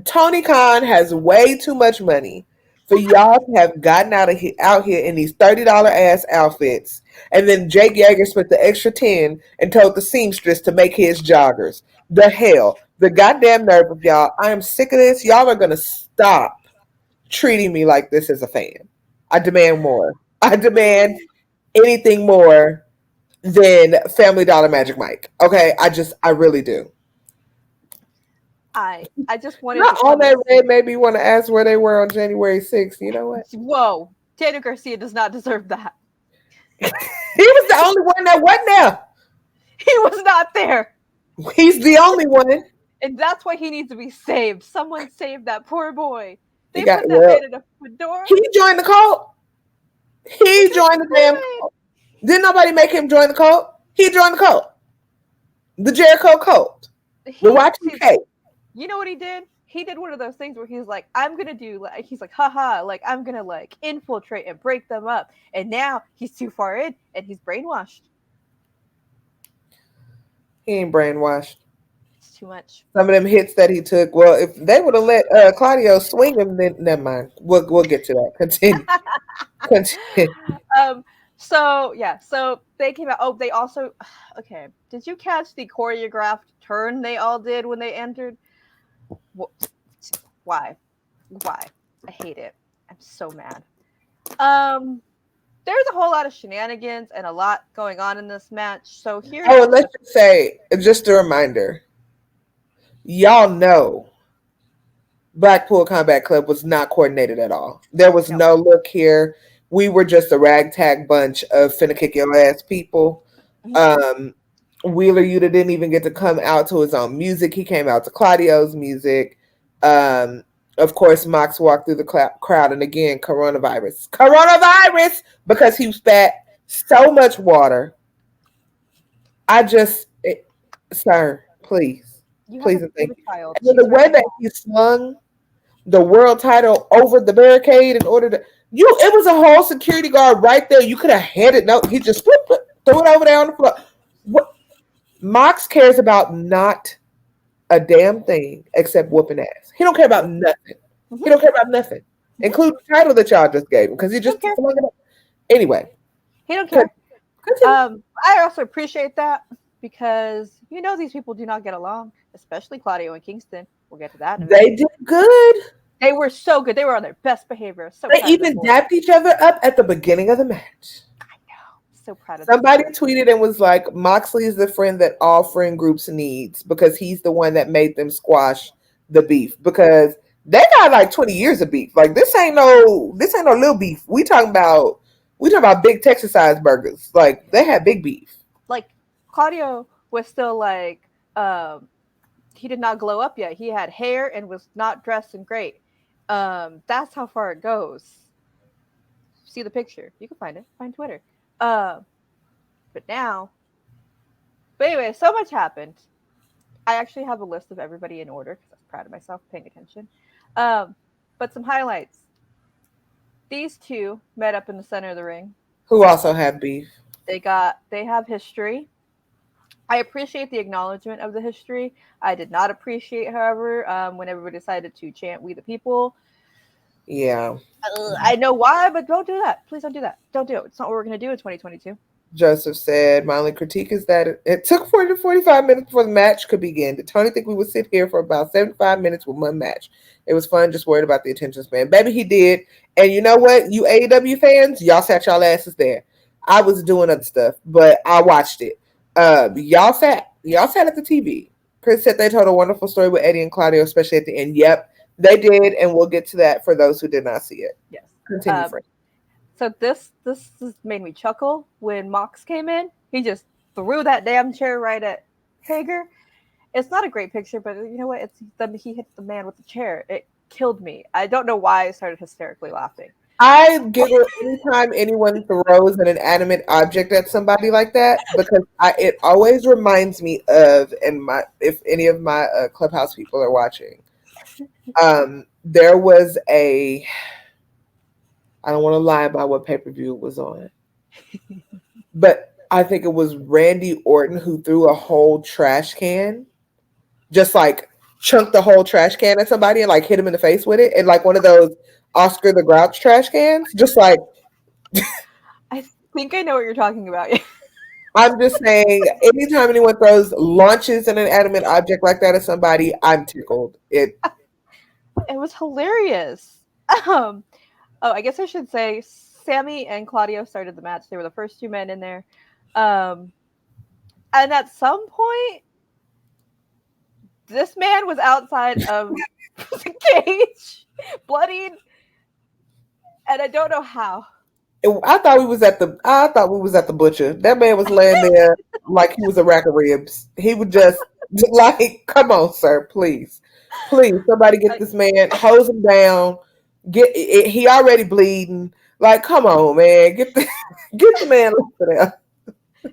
Tony Khan has way too much money for y'all to have gotten out here in these $30 ass outfits, and then Jake Yeager spent the extra 10 and told the seamstress to make his joggers. The hell, the goddamn nerve of y'all! I am sick of this. Y'all are gonna stop treating me like this as a fan. I demand more. I demand anything more than Family Dollar Magic Mike. Okay, I really do. I just wanted Not all that red made me want to ask where they were on January 6th. You know what? Whoa. Daniel Garcia does not deserve that. He was the only one that wasn't there. He was not there. He's the only one. And that's why he needs to be saved. Someone save that poor boy. They put that man in a fedora. He joined the cult. He joined the damn cult. Didn't nobody make him join the cult? He joined the cult. The Jericho cult. The Y2K. You know what he did? He did one of those things where he's like, I'm going to do, like, he's like, haha, like, I'm going to, like, infiltrate and break them up. And now he's too far in and he's brainwashed. He ain't brainwashed. too much. Some of them hits that he took. Well, if they would have let Claudio swing him, then never mind. We'll get to that. Continue. So they came out. Oh, they also okay. Did you catch the choreographed turn they all did when they entered? Why? I hate it. I'm so mad. There's a whole lot of shenanigans and a lot going on in this match. So here. Oh, and let's just say, just a reminder. Y'all know Blackpool Combat Club was not coordinated at all. There was no look here. We were just a ragtag bunch of finna kick your ass people. Wheeler Yuta didn't even get to come out to his own music. He came out to Claudio's music. Of course, Mox walked through the crowd, and again, coronavirus, because he spat so much water. Sir, please and thank you. And the way that he slung the world title over the barricade in order to it was a whole security guard right there. You could have had it. No, he just threw it over there on the floor. What Mox cares about not a damn thing except whooping ass. He don't care about nothing. He don't care about nothing, including the title that y'all just gave him, because he just flung it up. Anyway, he don't care. I also appreciate that, because these people do not get along, especially Claudio and Kingston. We'll get to that. They did good. They were so good. They were on their best behavior. So they even dapped each other up at the beginning of the match. I know. So proud of Somebody tweeted and was like, Moxley is the friend that all friend groups needs, because he's the one that made them squash the beef, because they got like 20 years of beef. Like this ain't no little beef. We talking about big Texas size burgers. Like they had big beef. Like Claudio was still like he did not glow up yet. He had hair and was not dressed in great. That's how far it goes. See the picture. You can find it. Find Twitter. But anyway, so much happened. I actually have a list of everybody in order because I'm proud of myself paying attention. But some highlights. These two met up in the center of the ring. Who also had beef. They have history. I appreciate the acknowledgement of the history. I did not appreciate, however, when everybody decided to chant "We the People." Yeah. I know why, but don't do that. Please don't do that. Don't do it. It's not what we're going to do in 2022. Joseph said, my only critique is that it took 40 to 45 minutes before the match could begin. Did Tony think we would sit here for about 75 minutes with one match? It was fun, just worried about the attention span. Baby, he did. And you know what? You AEW fans, y'all sat y'all asses there. I was doing other stuff, but I watched it. Y'all sat at the TV. Chris said they told a wonderful story with Eddie and Claudio, especially at the end. Yep, they did, and we'll get to that for those who did not see it. Yes. Continue, Frank. So this made me chuckle when Mox came in. He just threw that damn chair right at Hager. It's not a great picture, but you know what? He hit the man with the chair. It killed me. I don't know why I started hysterically laughing. I giggle anytime anyone throws an inanimate object at somebody like that, because it always reminds me of, if any of my Clubhouse people are watching, there was I don't want to lie about what pay-per-view it was on, but I think it was Randy Orton who threw a whole trash can, just like chunked the whole trash can at somebody and like hit him in the face with it, and like one of those Oscar the Grouch trash cans, just like. I think I know what you're talking about. I'm just saying, anytime anyone launches an inanimate object like that at somebody, I'm tickled. It was hilarious. Oh, I guess I should say Sammy and Claudio started the match. They were the first two men in there. And at some point, this man was outside of the cage, bloodied, and I don't know how. I thought we was at the butcher. That man was laying there like he was a rack of ribs. He would just like, come on, sir, please, somebody get this man, hose him down. He already bleeding. Like, come on, man, get the man off of there.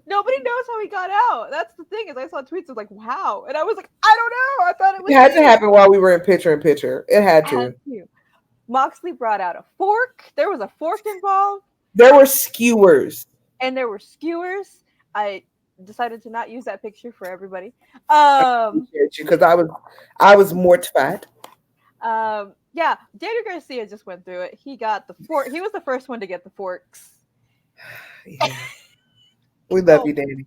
Nobody knows how he got out. That's the thing, is I saw tweets of like, wow, and I was like, I don't know. I thought it had to happen while we were in picture. It had to. Moxley brought out a fork. There was a fork involved. There were skewers. And there were skewers. decided to not use that picture for everybody. Because I was mortified. Yeah, Daniel Garcia just went through it. He got the fork. He was the first one to get the forks. Yeah. We love you, Danny.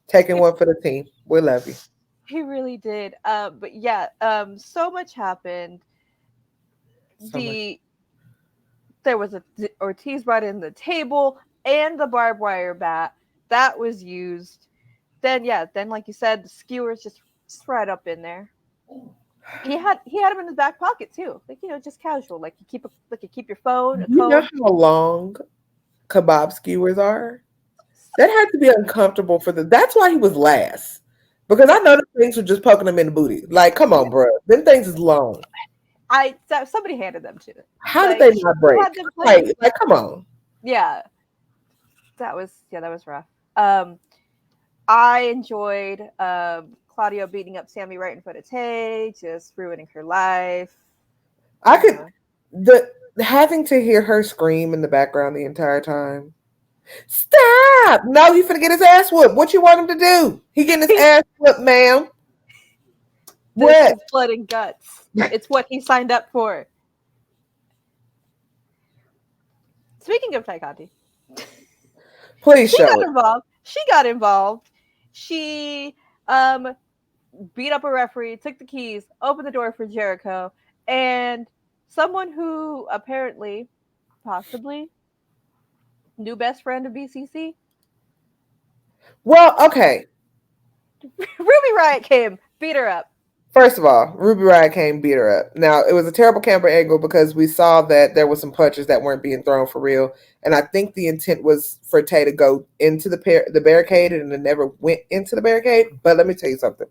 Taking one for the team. We love you. He really did. But yeah, so much happened. There was Ortiz brought in the table and the barbed wire bat that was used. Then like you said, the skewers just right up in there. He had them in his back pocket too, like just casual, like you keep your phone. You know how long kebab skewers are? That had to be uncomfortable for the. That's why he was last, because I know the things were just poking him in the booty. Like, come on, bro, them things is long. Somebody handed them to. How did they not break? Like, come on. Yeah, that was rough. I enjoyed Claudio beating up Sammy right in front of Tay, just ruining her life. I could having to hear her scream in the background the entire time. Stop! No, he's finna get his ass whooped. What you want him to do? He getting his ass whooped, ma'am. This is blood and guts. It's what he signed up for. Speaking of Tay Conti, please show it. She got involved. She beat up a referee, took the keys, opened the door for Jericho, and someone who apparently, possibly, new best friend of BCC. Well, okay. Ruby Riott came, beat her up. First of all, Ruby Riott came, beat her up. Now, it was a terrible camera angle because we saw that there were some punches that weren't being thrown for real. And I think the intent was for Tay to go into the barricade, and it never went into the barricade. But let me tell you something.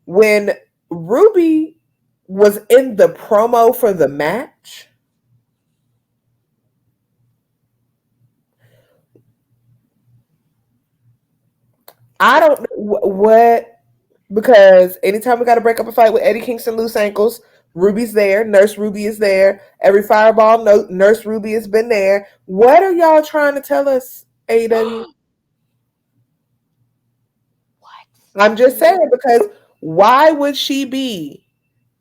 When Ruby was in the promo for the match, I don't know what, because anytime we got to break up a fight with Eddie Kingston loose ankles, Ruby's there. Nurse Ruby is there. Every fireball, Nurse Ruby has been there. What are y'all trying to tell us, AEW? What? I'm just saying, because why would she be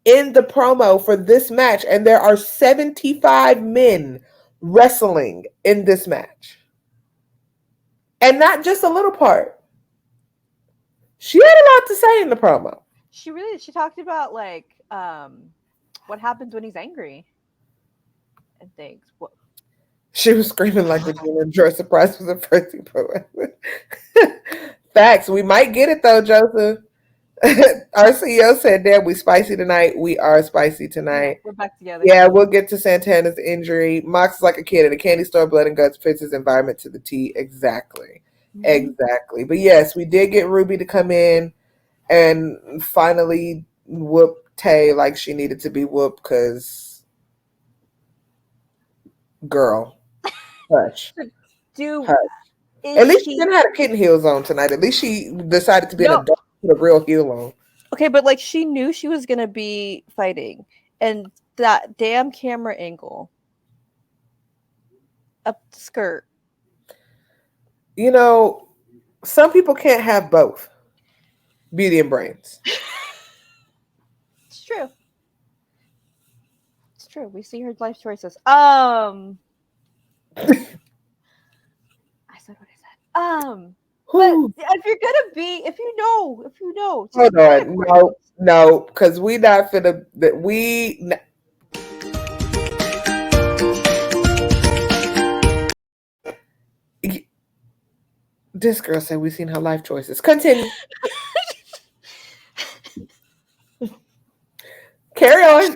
in the promo for this match? And there are 75 men wrestling in this match. And not just a little part. She had a lot to say in the promo. She talked about like what happens when he's angry and things. What? She was screaming like the Junior Joseph Price was a first pro wrestler. Facts. We might get it though, Joseph. Our CEO said, "Damn, we spicy tonight. We are spicy tonight. We're back together." Yeah, we'll get to Santana's injury. Mox is like a kid at a candy store. Blood and guts fits his environment to the T. Exactly. Mm-hmm. Exactly. But yes, we did get Ruby to come in and finally whoop Tay like she needed to be whooped, because girl, hush. Hush. At least she didn't have a kitten heels on tonight. At least she decided to be an adult with a real heel on. Okay, but like she knew she was gonna be fighting, and that damn camera angle up the skirt. You know, some people can't have both beauty and brains. It's true. It's true. We see her life choices. I said what I said. But if you're gonna be, if you know. Hold on, no, because we not finna. This girl said we've seen her life choices. Continue. Carry on.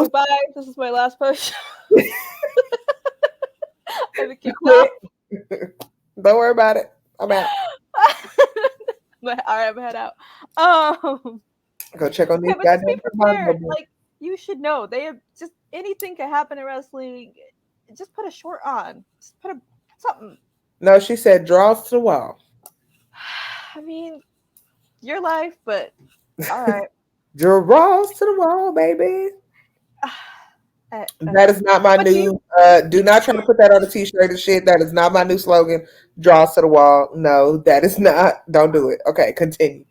Bye. This is my last post. I've kicked off. Don't worry about it. I'm out. All right, I'm head out. Go check on these goddamn prepared. Like, you should know. They have just anything can happen in wrestling. Just put a short on. Just put something. No, she said draws to the wall. I mean, your life, but all right. Draws to the wall, baby. That is not my new. Do not try to put that on a t-shirt and shit. That is not my new slogan. Draws to the wall. No, that is not. Don't do it. Okay, continue.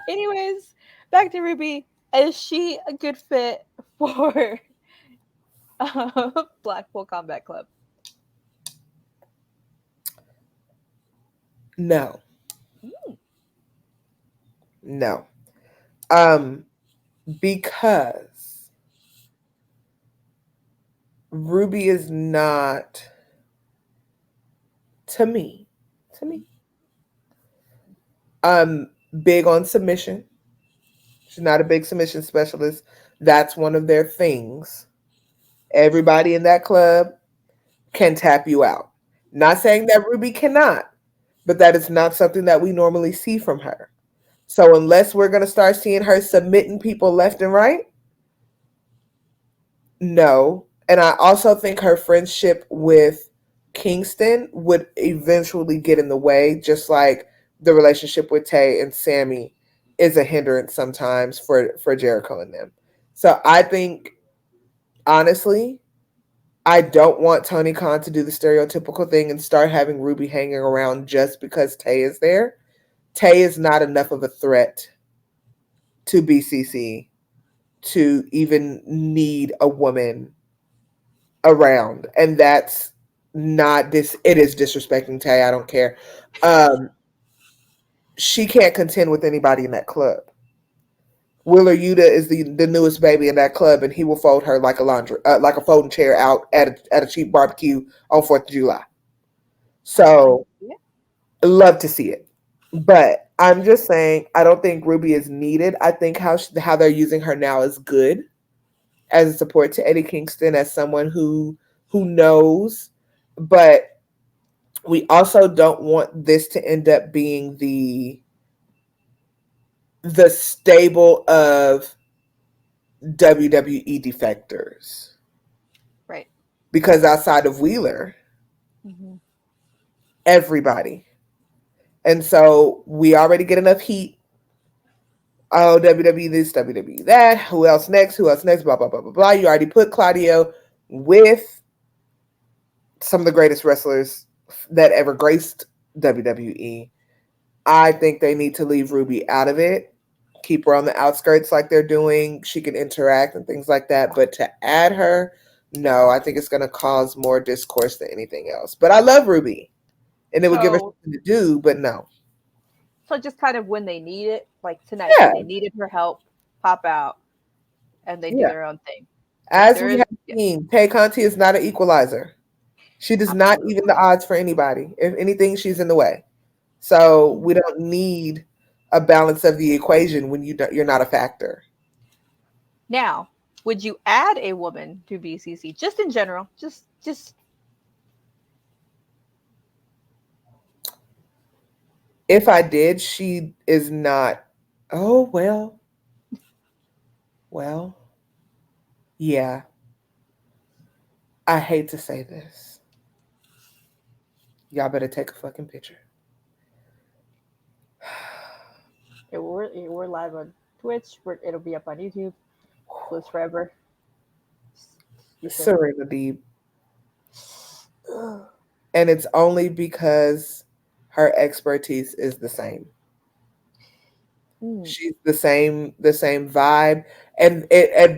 Anyways, back to Ruby. Is she a good fit for Blackpool Combat Club? No. No. Because Ruby is not, to me, big on submission. She's not a big submission specialist. That's one of their things. Everybody in that club can tap you out. Not saying that Ruby cannot, but that is not something that we normally see from her. So unless we're going to start seeing her submitting people left and right, no. And I also think her friendship with Kingston would eventually get in the way, just like the relationship with Tay and Sammy is a hindrance sometimes for Jericho and them. So I think, honestly, I don't want Tony Khan to do the stereotypical thing and start having Ruby hanging around just because Tay is there. Tay is not enough of a threat to BCC to even need a woman around. And that's not this. It is disrespecting Tay. I don't care. She can't contend with anybody in that club. Willer Yuta is the newest baby in that club, and he will fold her like a folding chair out at a cheap barbecue on 4th of July. So, love to see it. But I'm just saying, I don't think Ruby is needed. I think how they're using her now is good as a support to Eddie Kingston, as someone who knows. But we also don't want this to end up being the stable of WWE defectors. Right. Because outside of Wheeler, everybody. And so we already get enough heat. Oh, WWE this, WWE that. Who else next? Blah, blah, blah, blah, blah. You already put Claudio with some of the greatest wrestlers that ever graced WWE. I think they need to leave Ruby out of it. Keep her on the outskirts like they're doing. She can interact and things like that. But to add her, no, I think it's going to cause more discourse than anything else. But I love Ruby. And it would give her something to do, but no. So just kind of when they need it, like tonight, they needed her help, pop out, and they do their own thing. As we have seen, Tay Conti is not an equalizer. She does not even the odds for anybody. If anything, she's in the way. So we don't need a balance of the equation when you're not a factor. Now, would you add a woman to BCC? Just in general, just. If I did, she is not. Oh, well, yeah. I hate to say this. Y'all better take a fucking picture. We're live on Twitch. It'll be up on YouTube. Lives forever. Serena Deeb. And it's only because her expertise is the same. She's the same vibe.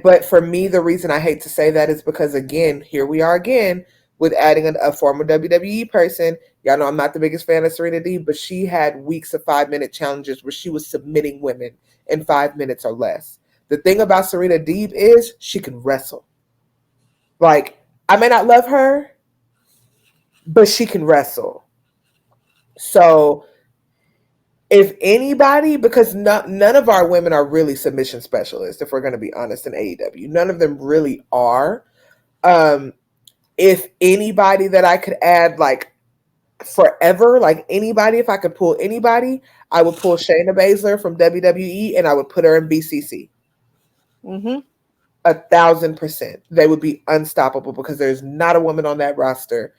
But for me, the reason I hate to say that is because, again, here we are again with adding a former WWE person. Y'all know I'm not the biggest fan of Serena Deeb, but she had weeks of 5-minute challenges where she was submitting women in 5 minutes or less. The thing about Serena Deeb is she can wrestle. Like, I may not love her, but she can wrestle. So if anybody, because none of our women are really submission specialists, if we're going to be honest, in AEW, none of them really are. If anybody that I could add, like, forever, like anybody, if I could pull anybody, I would pull Shayna Baszler from WWE and I would put her in BCC. 1,000%. They would be unstoppable because there's not a woman on that roster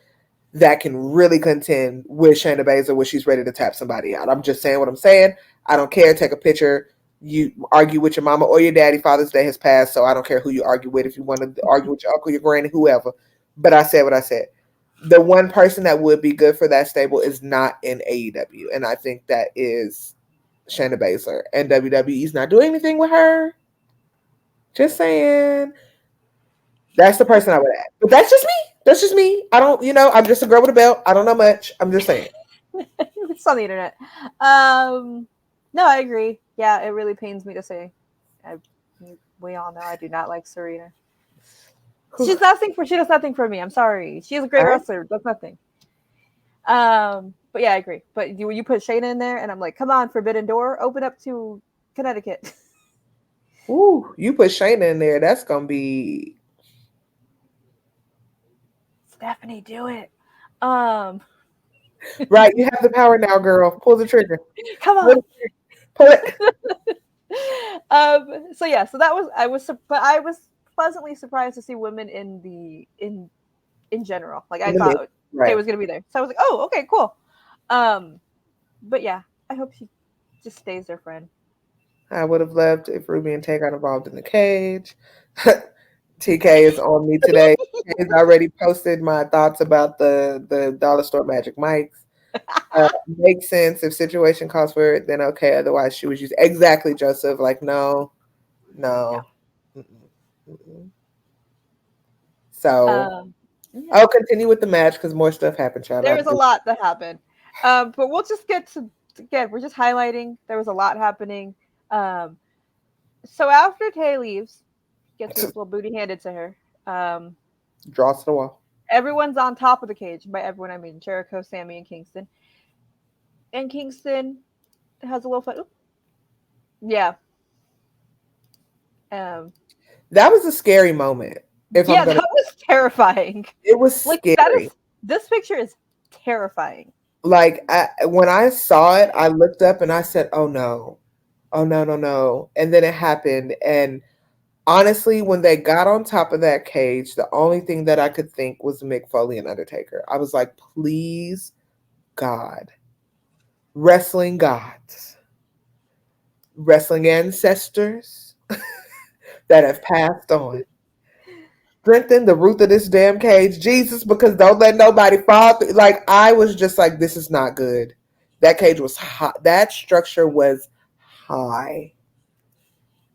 that can really contend with Shayna Baszler when she's ready to tap somebody out. I'm just saying what I'm saying. I don't care. Take a picture. you argue with your mama or your daddy. Father's Day has passed, so I don't care who you argue with. If you want to argue with your uncle, your granny, whoever. But I said what I said. The one person that would be good for that stable is not in AEW, and I think that is Shayna Baszler. And WWE's not doing anything with her. Just saying. That's the person I would add. But that's just me. That's just me. I don't, I'm just a girl with a belt. I don't know much. I'm just saying. It's on the internet. No, I agree. Yeah, it really pains me to say. We all know I do not like Serena. She does nothing for me. I'm sorry. She's a great wrestler. Does nothing. But yeah, I agree. But you put Shayna in there, and I'm like, come on, Forbidden Door, open up to Connecticut. Ooh, you put Shayna in there. That's gonna be. Stephanie, do it. Right, you have the power now, girl. Pull the trigger. Come on. Pull it. So I was pleasantly surprised to see women in general. Like I thought it was gonna be there. So I was like, oh, okay, cool. But yeah, I hope she just stays their friend. I would have loved if Ruby and Tay got involved in the cage. TK is on me today. He's already posted my thoughts about the dollar store magic mics. Makes sense. If situation calls for it, then okay. Otherwise, she was used exactly, Joseph. Like, no. Mm-mm. So I'll continue with the match because more stuff happened, child. There was a lot that happened. But we'll just get to again, we're just highlighting there was a lot happening. So after Tay leaves, gets his little booty handed to her. Draws to the wall. Everyone's on top of the cage. By everyone, I mean Jericho, Sammy, and Kingston. And Kingston has a little fight. Ooh. Yeah. That was a scary moment. That was terrifying. It was scary. This picture is terrifying. Like, when I saw it, I looked up and I said, oh no. And then it happened. And honestly, when they got on top of that cage, the only thing that I could think was Mick Foley and Undertaker. I was like, please, God. Wrestling gods. Wrestling ancestors that have passed on. Strengthen the root of this damn cage, Jesus, because don't let nobody fall through. Like, I was just like, this is not good. That cage was hot. That structure was high.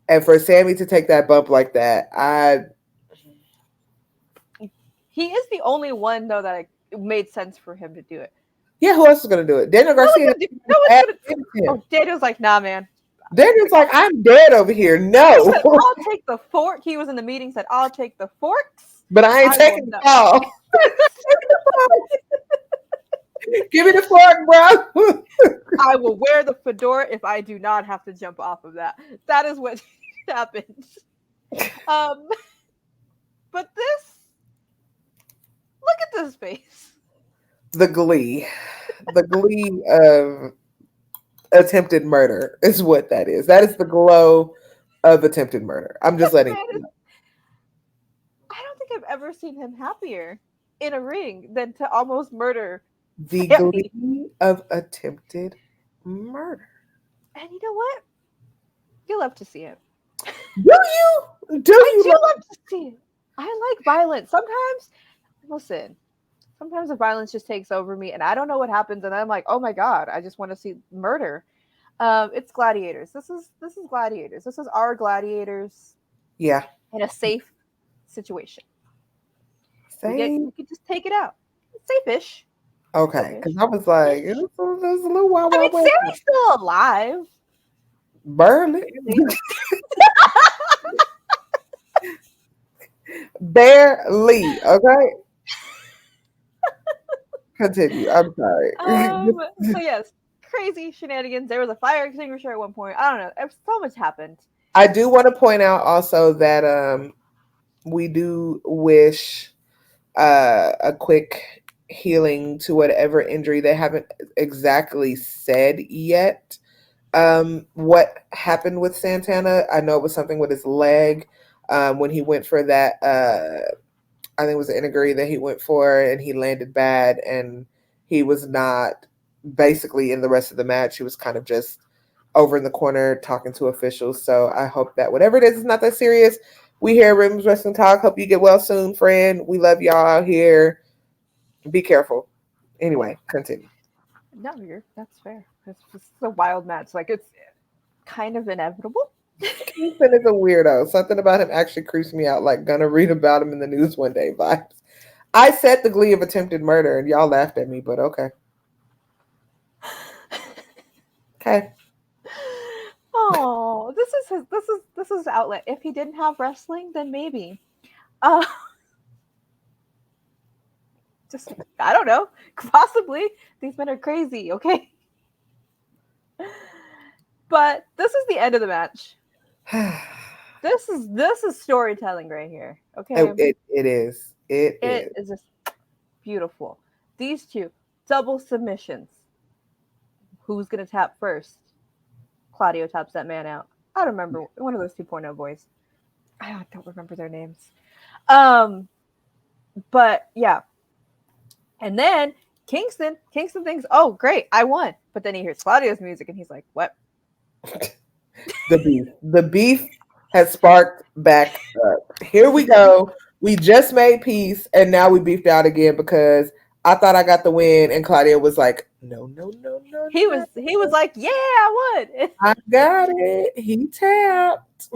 And for Sammy to take that bump like that, he is the only one, though, that it made sense for him to do it. Yeah, who else is going to do it? Daniel Garcia. Daniel's like, nah, man. Daniel's like, I'm dead over here. No. He said, I'll take the fork. He was in the meeting, said, I'll take the forks. But I ain't taking the ball. Give me the fork, bro. I will wear the fedora if I do not have to jump off of that. That is what happened. But this, look at this face. The glee of attempted murder is what that is. That is the glow of attempted murder. I'm just letting you know. I don't think I've ever seen him happier in a ring than to almost murder the glee of attempted murder. And you know what? You love to see it. Do you? I do love to see it. I like violence. Sometimes the violence just takes over me and I don't know what happens and I'm like, oh my God, I just want to see murder. It's gladiators. This is gladiators. This is our gladiators. Yeah. In a safe situation. We could just take it out. It's safe-ish. Okay. Because I was like, it was a little wild. Sammy's still alive. Barely. Barely. Okay. Continue. I'm sorry. So yes, crazy shenanigans. There was a fire extinguisher at one point. I don't know. So much happened. I do want to point out also that we do wish a quick healing to whatever injury. They haven't exactly said yet what happened with Santana. I know it was something with his leg when he went for that. I think it was an injury that he went for, and he landed bad, and he was not basically in the rest of the match. He was kind of just over in the corner talking to officials. So I hope that whatever it is not that serious. We here at Women's Wrestling Talk. Hope you get well soon, friend. We love y'all out here. Be careful. Anyway, continue. No, that's fair. It's just a wild match. Like, it's kind of inevitable. Kingston is a weirdo. Something about him actually creeps me out, like gonna read about him in the news one day vibes. I said the glee of attempted murder and y'all laughed at me, but okay. Okay. Oh, this is outlet. If he didn't have wrestling, then maybe. Just I don't know. Possibly. These men are crazy, okay? But this is the end of the match. This is storytelling right here. Okay. It is. It is just beautiful. These two double submissions. Who's gonna tap first? Claudio taps that man out. I don't remember one of those 2.0 boys. I don't remember their names. But yeah. And then Kingston thinks, oh great, I won. But then he hears Claudio's music and he's like, what? The beef has sparked back up. Here we go. We just made peace and now we beefed out again because I thought I got the win and Claudio was like, no. He was like, yeah, I won. I got it. He tapped.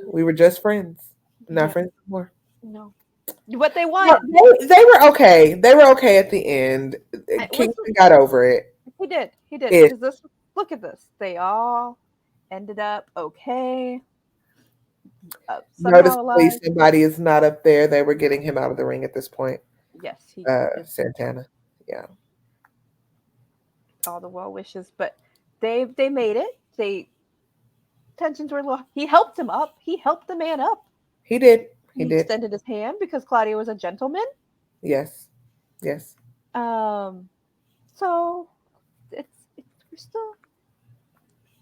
We were just friends. Not friends anymore. No. But they won. They were okay. They were okay at the end. Kingston got over it. He did. Because look at this. They all ended up okay. Noticeably, somebody is not up there. They were getting him out of the ring at this point. Yes, Santana. Yeah. All the well wishes, but they made it. Tensions were low. He helped him up. He helped the man up. He did. He extended his hand because Claudio was a gentleman. Yes. So we're still.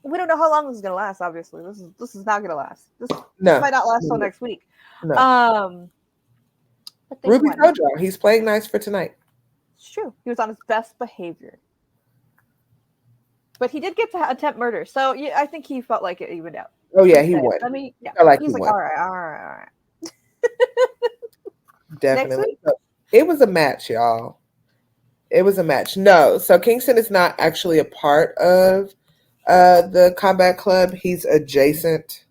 We don't know how long this is gonna last. Obviously, this is not gonna last. This might not last till next week. No. But Ruby Soho, he's playing nice for tonight. It's true. He was on his best behavior, but he did get to attempt murder. So yeah, I think he felt like it evened out. Oh yeah, he won. I mean, yeah, he's like, all right. Definitely. It was a match, y'all. It was a match. No, so Kingston is not actually a part of the Combat Club. He's adjacent.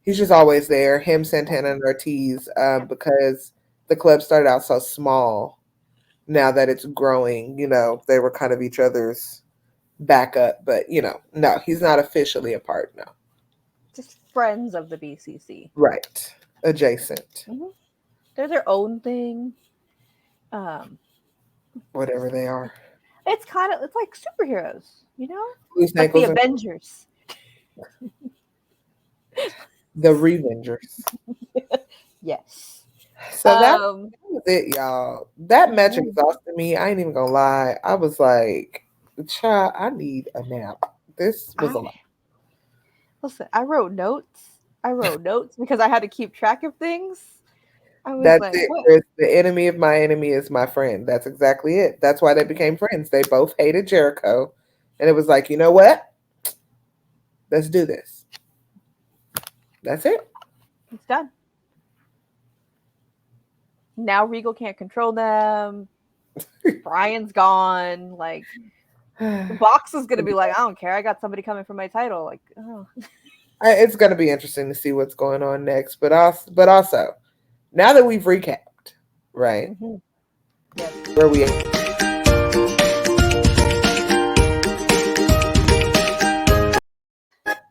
He's just always there. Him, Santana, and Ortiz, because the club started out so small. Now that it's growing, they were kind of each other's backup. But, no, he's not officially a part, no. Just friends of the BCC. Right. Adjacent. Mm-hmm. They're their own thing. Whatever they are. It's like superheroes, like the Avengers. The Revengers. Yes. So that was it, y'all. That match exhausted me. I ain't even gonna lie. I was like, child, I need a nap. This was a lot. Listen, I wrote notes because I had to keep track of things. That's like, it. The enemy of my enemy is my friend. That's exactly it. That's why they became friends. They both hated Jericho. And it was like, you know what? Let's do this. That's it. It's done. Now Regal can't control them. Brian's gone. Like, the box is going to be like, I don't care. I got somebody coming for my title. Like, oh. It's going to be interesting to see what's going on next. But also, now that we've recapped, right? Mm-hmm. Yes. Where we at?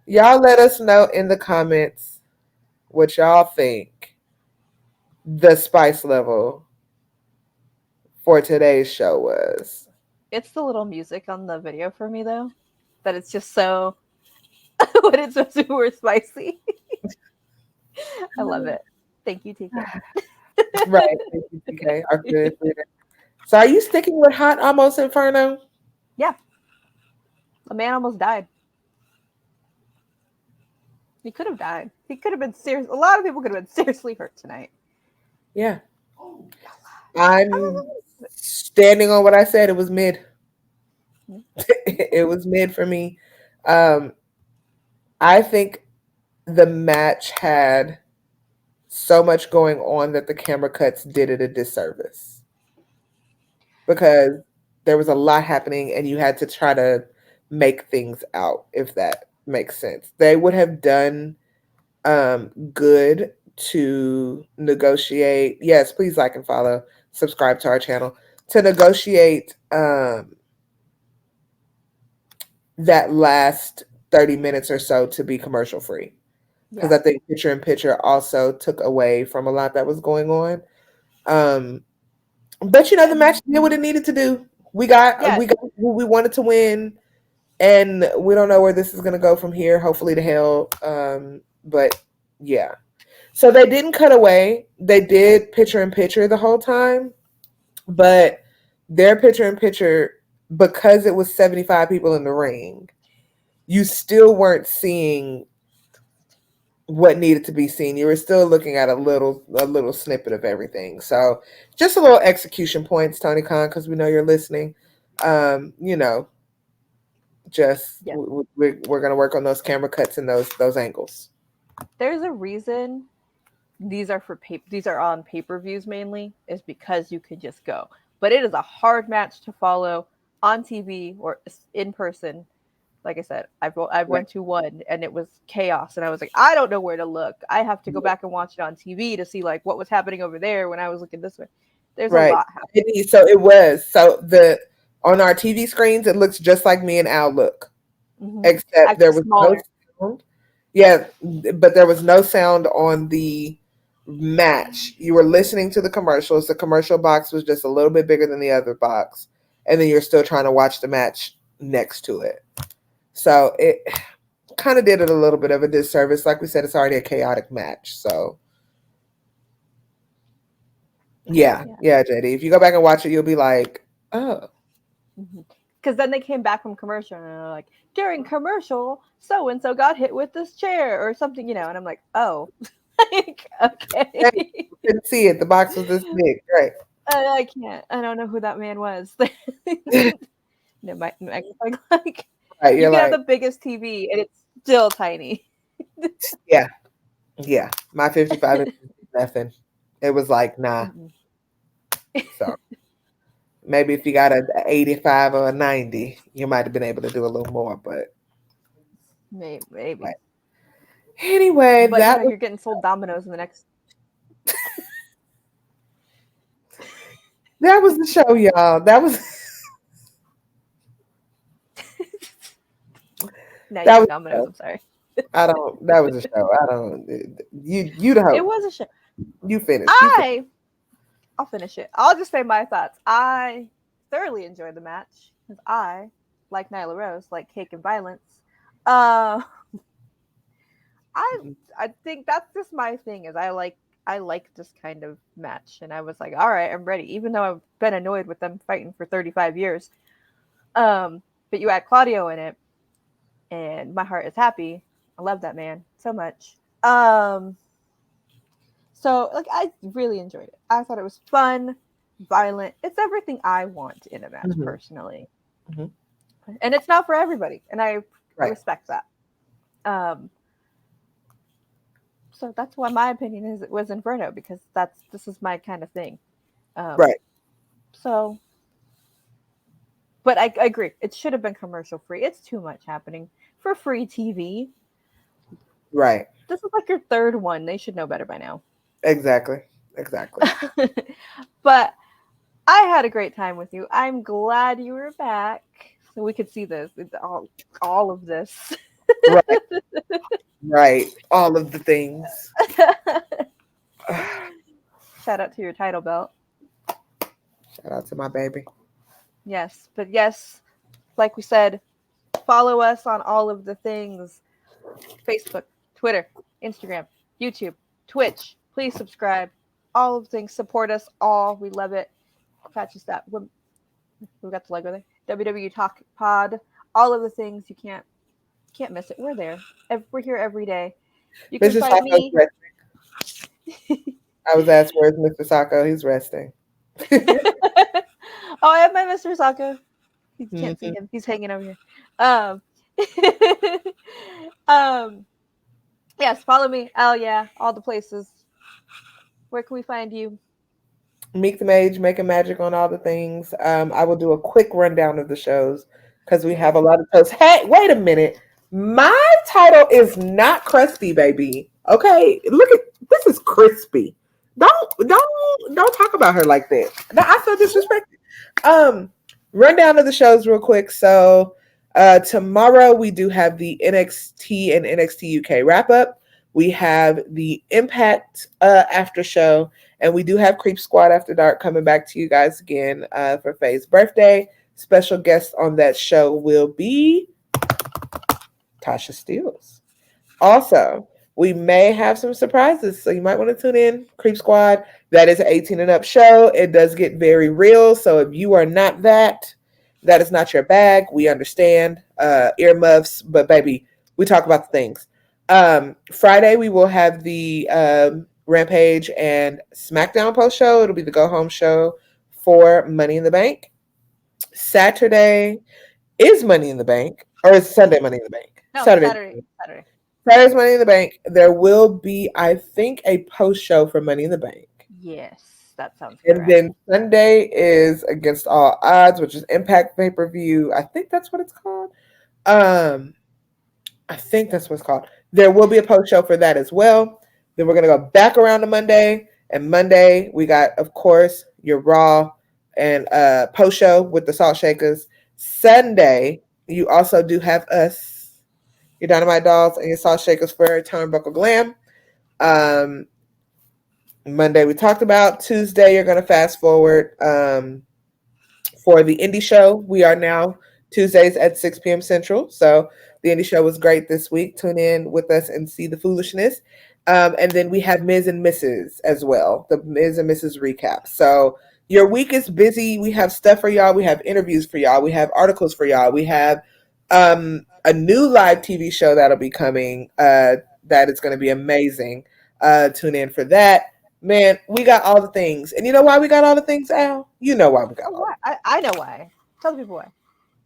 Y'all let us know in the comments what y'all think the spice level for today's show was. It's the little music on the video for me, though, that it's just so when it's so super spicy. I love it. Thank you, TK. Right. Thank you, TK. Our good leader. So are you sticking with Hot Almost Inferno? Yeah. A man almost died. He could have died. He could have been serious. A lot of people could have been seriously hurt tonight. Yeah. I'm standing on what I said. It was mid. It was mid for me. I think the match had so much going on that the camera cuts did it a disservice because there was a lot happening and you had to try to make things out, if that makes sense. They would have done good to negotiate. Yes, please like and follow, subscribe to our channel to negotiate that last 30 minutes or so to be commercial free. Because I think picture in picture also took away from a lot that was going on. But the match did what it needed to do. We got who we wanted to win, and we don't know where this is gonna go from here. Hopefully to hell. But yeah. So they didn't cut away. They did picture in picture the whole time, but their picture in picture, because it was 75 people in the ring, you still weren't seeing what needed to be seen. You were still looking at a little snippet of everything. So just a little execution points, Tony Khan, because we know you're listening. We're gonna work on those camera cuts and those angles. There's a reason these are on pay-per-views mainly, is because you could just go. But it is a hard match to follow on TV or in person. Like I said, I went to one and it was chaos, and I was like, I don't know where to look. I have to go back and watch it on TV to see like what was happening over there when I was looking this way. There's a lot happening. So it was. So on our TV screens, it looks just like me and Al look, except there was no sound. Yeah, but there was no sound on the match. You were listening to the commercials. The commercial box was just a little bit bigger than the other box, and then you're still trying to watch the match next to it. So it kind of did it a little bit of a disservice. Like we said, it's already a chaotic match. So yeah, JD. If you go back and watch it, you'll be like, oh. Because then they came back from commercial and they're like, during commercial, so and so got hit with this chair or something, and I'm like, oh, like, okay. Hey, couldn't see it. The box was this big, right? I can't. I don't know who that man was. No, like. Right, you can have the biggest TV and it's still tiny. Yeah. My 55 inch is nothing. It was like, nah. So maybe if you got an 85 or a 90, you might have been able to do a little more, but maybe. Right. Anyway, but you're getting sold Dominoes in the next. That was the show, y'all. That was. No, that was Domino's. I'm sorry. That was a show. You the host. It was a show. You finish. I'll finish it. I'll just say my thoughts. I thoroughly enjoyed the match because I, like Nyla Rose, like cake and violence. I think that's just my thing. Is I like this kind of match, and I was like, all right, I'm ready. Even though I've been annoyed with them fighting for 35 years. But you add Claudio in it. And my heart is happy. I love that man so much. So like I really enjoyed it. I thought it was fun, violent. It's everything I want in a match personally. And it's not for everybody. And I respect that. So that's why my opinion is it was Inferno, because this is my kind of thing. Right. So but I agree. It should have been commercial free. It's too much happening for free TV. Right. This is like your third one. They should know better by now. Exactly. But I had a great time with you. I'm glad you were back so we could see this. All of this. Right. All of the things. Shout out to your title belt. Shout out to my baby. Yes, but yes, like we said, follow us on all of the things. Facebook, Twitter, Instagram, YouTube, Twitch. Please subscribe. All of the things. Support us all. We love it. Patch us up. We got the logo there. WWE Talk Pod. All of the things. You can't miss it. We're there. We're here every day. You can find me. I was asked, where's Mr. Sacco? He's resting. Oh, I have my Mr. Sacco. You can't see Mhm. him. He's hanging over here. Um, yes, follow me. Oh yeah, all the places. Where can we find you? Meek the Mage, making magic on all the things. I will do a quick rundown of the shows because we have a lot of shows. Hey, wait a minute. My title is not crusty, baby. Okay, look at this is crispy. Don't talk about her like that. No, I feel disrespected. Rundown of the shows real quick. So tomorrow we do have the NXT and NXT UK wrap up. We have the Impact after show. And we do have Creep Squad After Dark coming back to you guys again for Faye's birthday. Special guest on that show will be Tasha Steeles. Also, we may have some surprises, so you might want to tune in. Creep Squad, that is an 18 and up show. It does get very real, so if you are not that is not your bag. We understand. Earmuffs, but baby, we talk about the things. Friday, we will have the Rampage and SmackDown post show. It'll be the go home show for Money in the Bank. Saturday is Money in the Bank, or is Sunday Money in the Bank? No, Saturday. Saturday. Saturday's Money in the Bank. There will be, I think, a post show for Money in the Bank. Yes, that sounds And correct. then Sunday is Against All Odds, which is Impact pay-per-view. I think that's what it's called. I think that's what it's called. There will be a post show for that as well. Then we're going to go back around to Monday. And Monday, we got, of course, your Raw and post show with the Salt Shakers. Sunday, you also do have us, your Dynamite Dolls and your Salt Shakers for Turnbuckle Glam. Monday, we talked about. Tuesday, you're going to fast forward for the indie show. We are now Tuesdays at 6 p.m. Central. So the indie show was great this week. Tune in with us and see the foolishness. And then we have Ms. and Mrs. as well, the Ms. and Mrs. recap. So your week is busy. We have stuff for y'all. We have interviews for y'all. We have articles for y'all. We have a new live TV show that'll be coming that is going to be amazing. Tune in for that. Man, we got all the things. And you know why we got all the things, Al? You know why we got all the things. I know why. Tell the people why.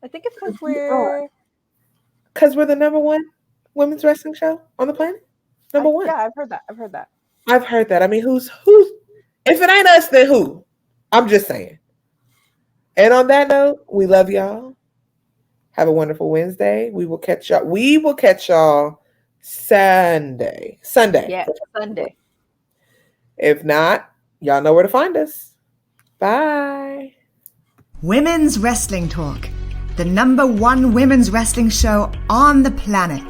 I think it's because we're the number one women's wrestling show on the planet. Number one. Yeah, I've heard that. I've heard that. I mean, who's if it ain't us, then who? I'm just saying. And on that note, we love y'all. Have a wonderful Wednesday. We will catch y'all Sunday. Yeah, Sunday. If not, y'all know where to find us. Bye. Women's Wrestling Talk, the number one women's wrestling show on the planet.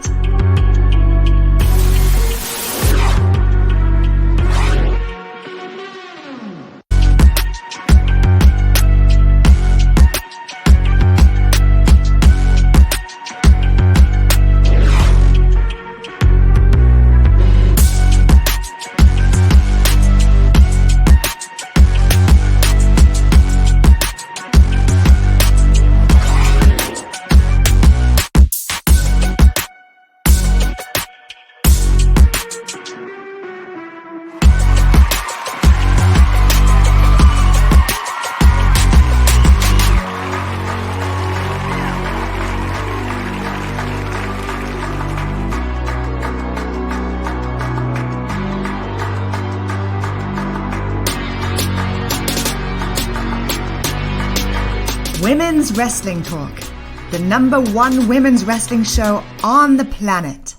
Women's Wrestling Talk, the number one women's wrestling show on the planet.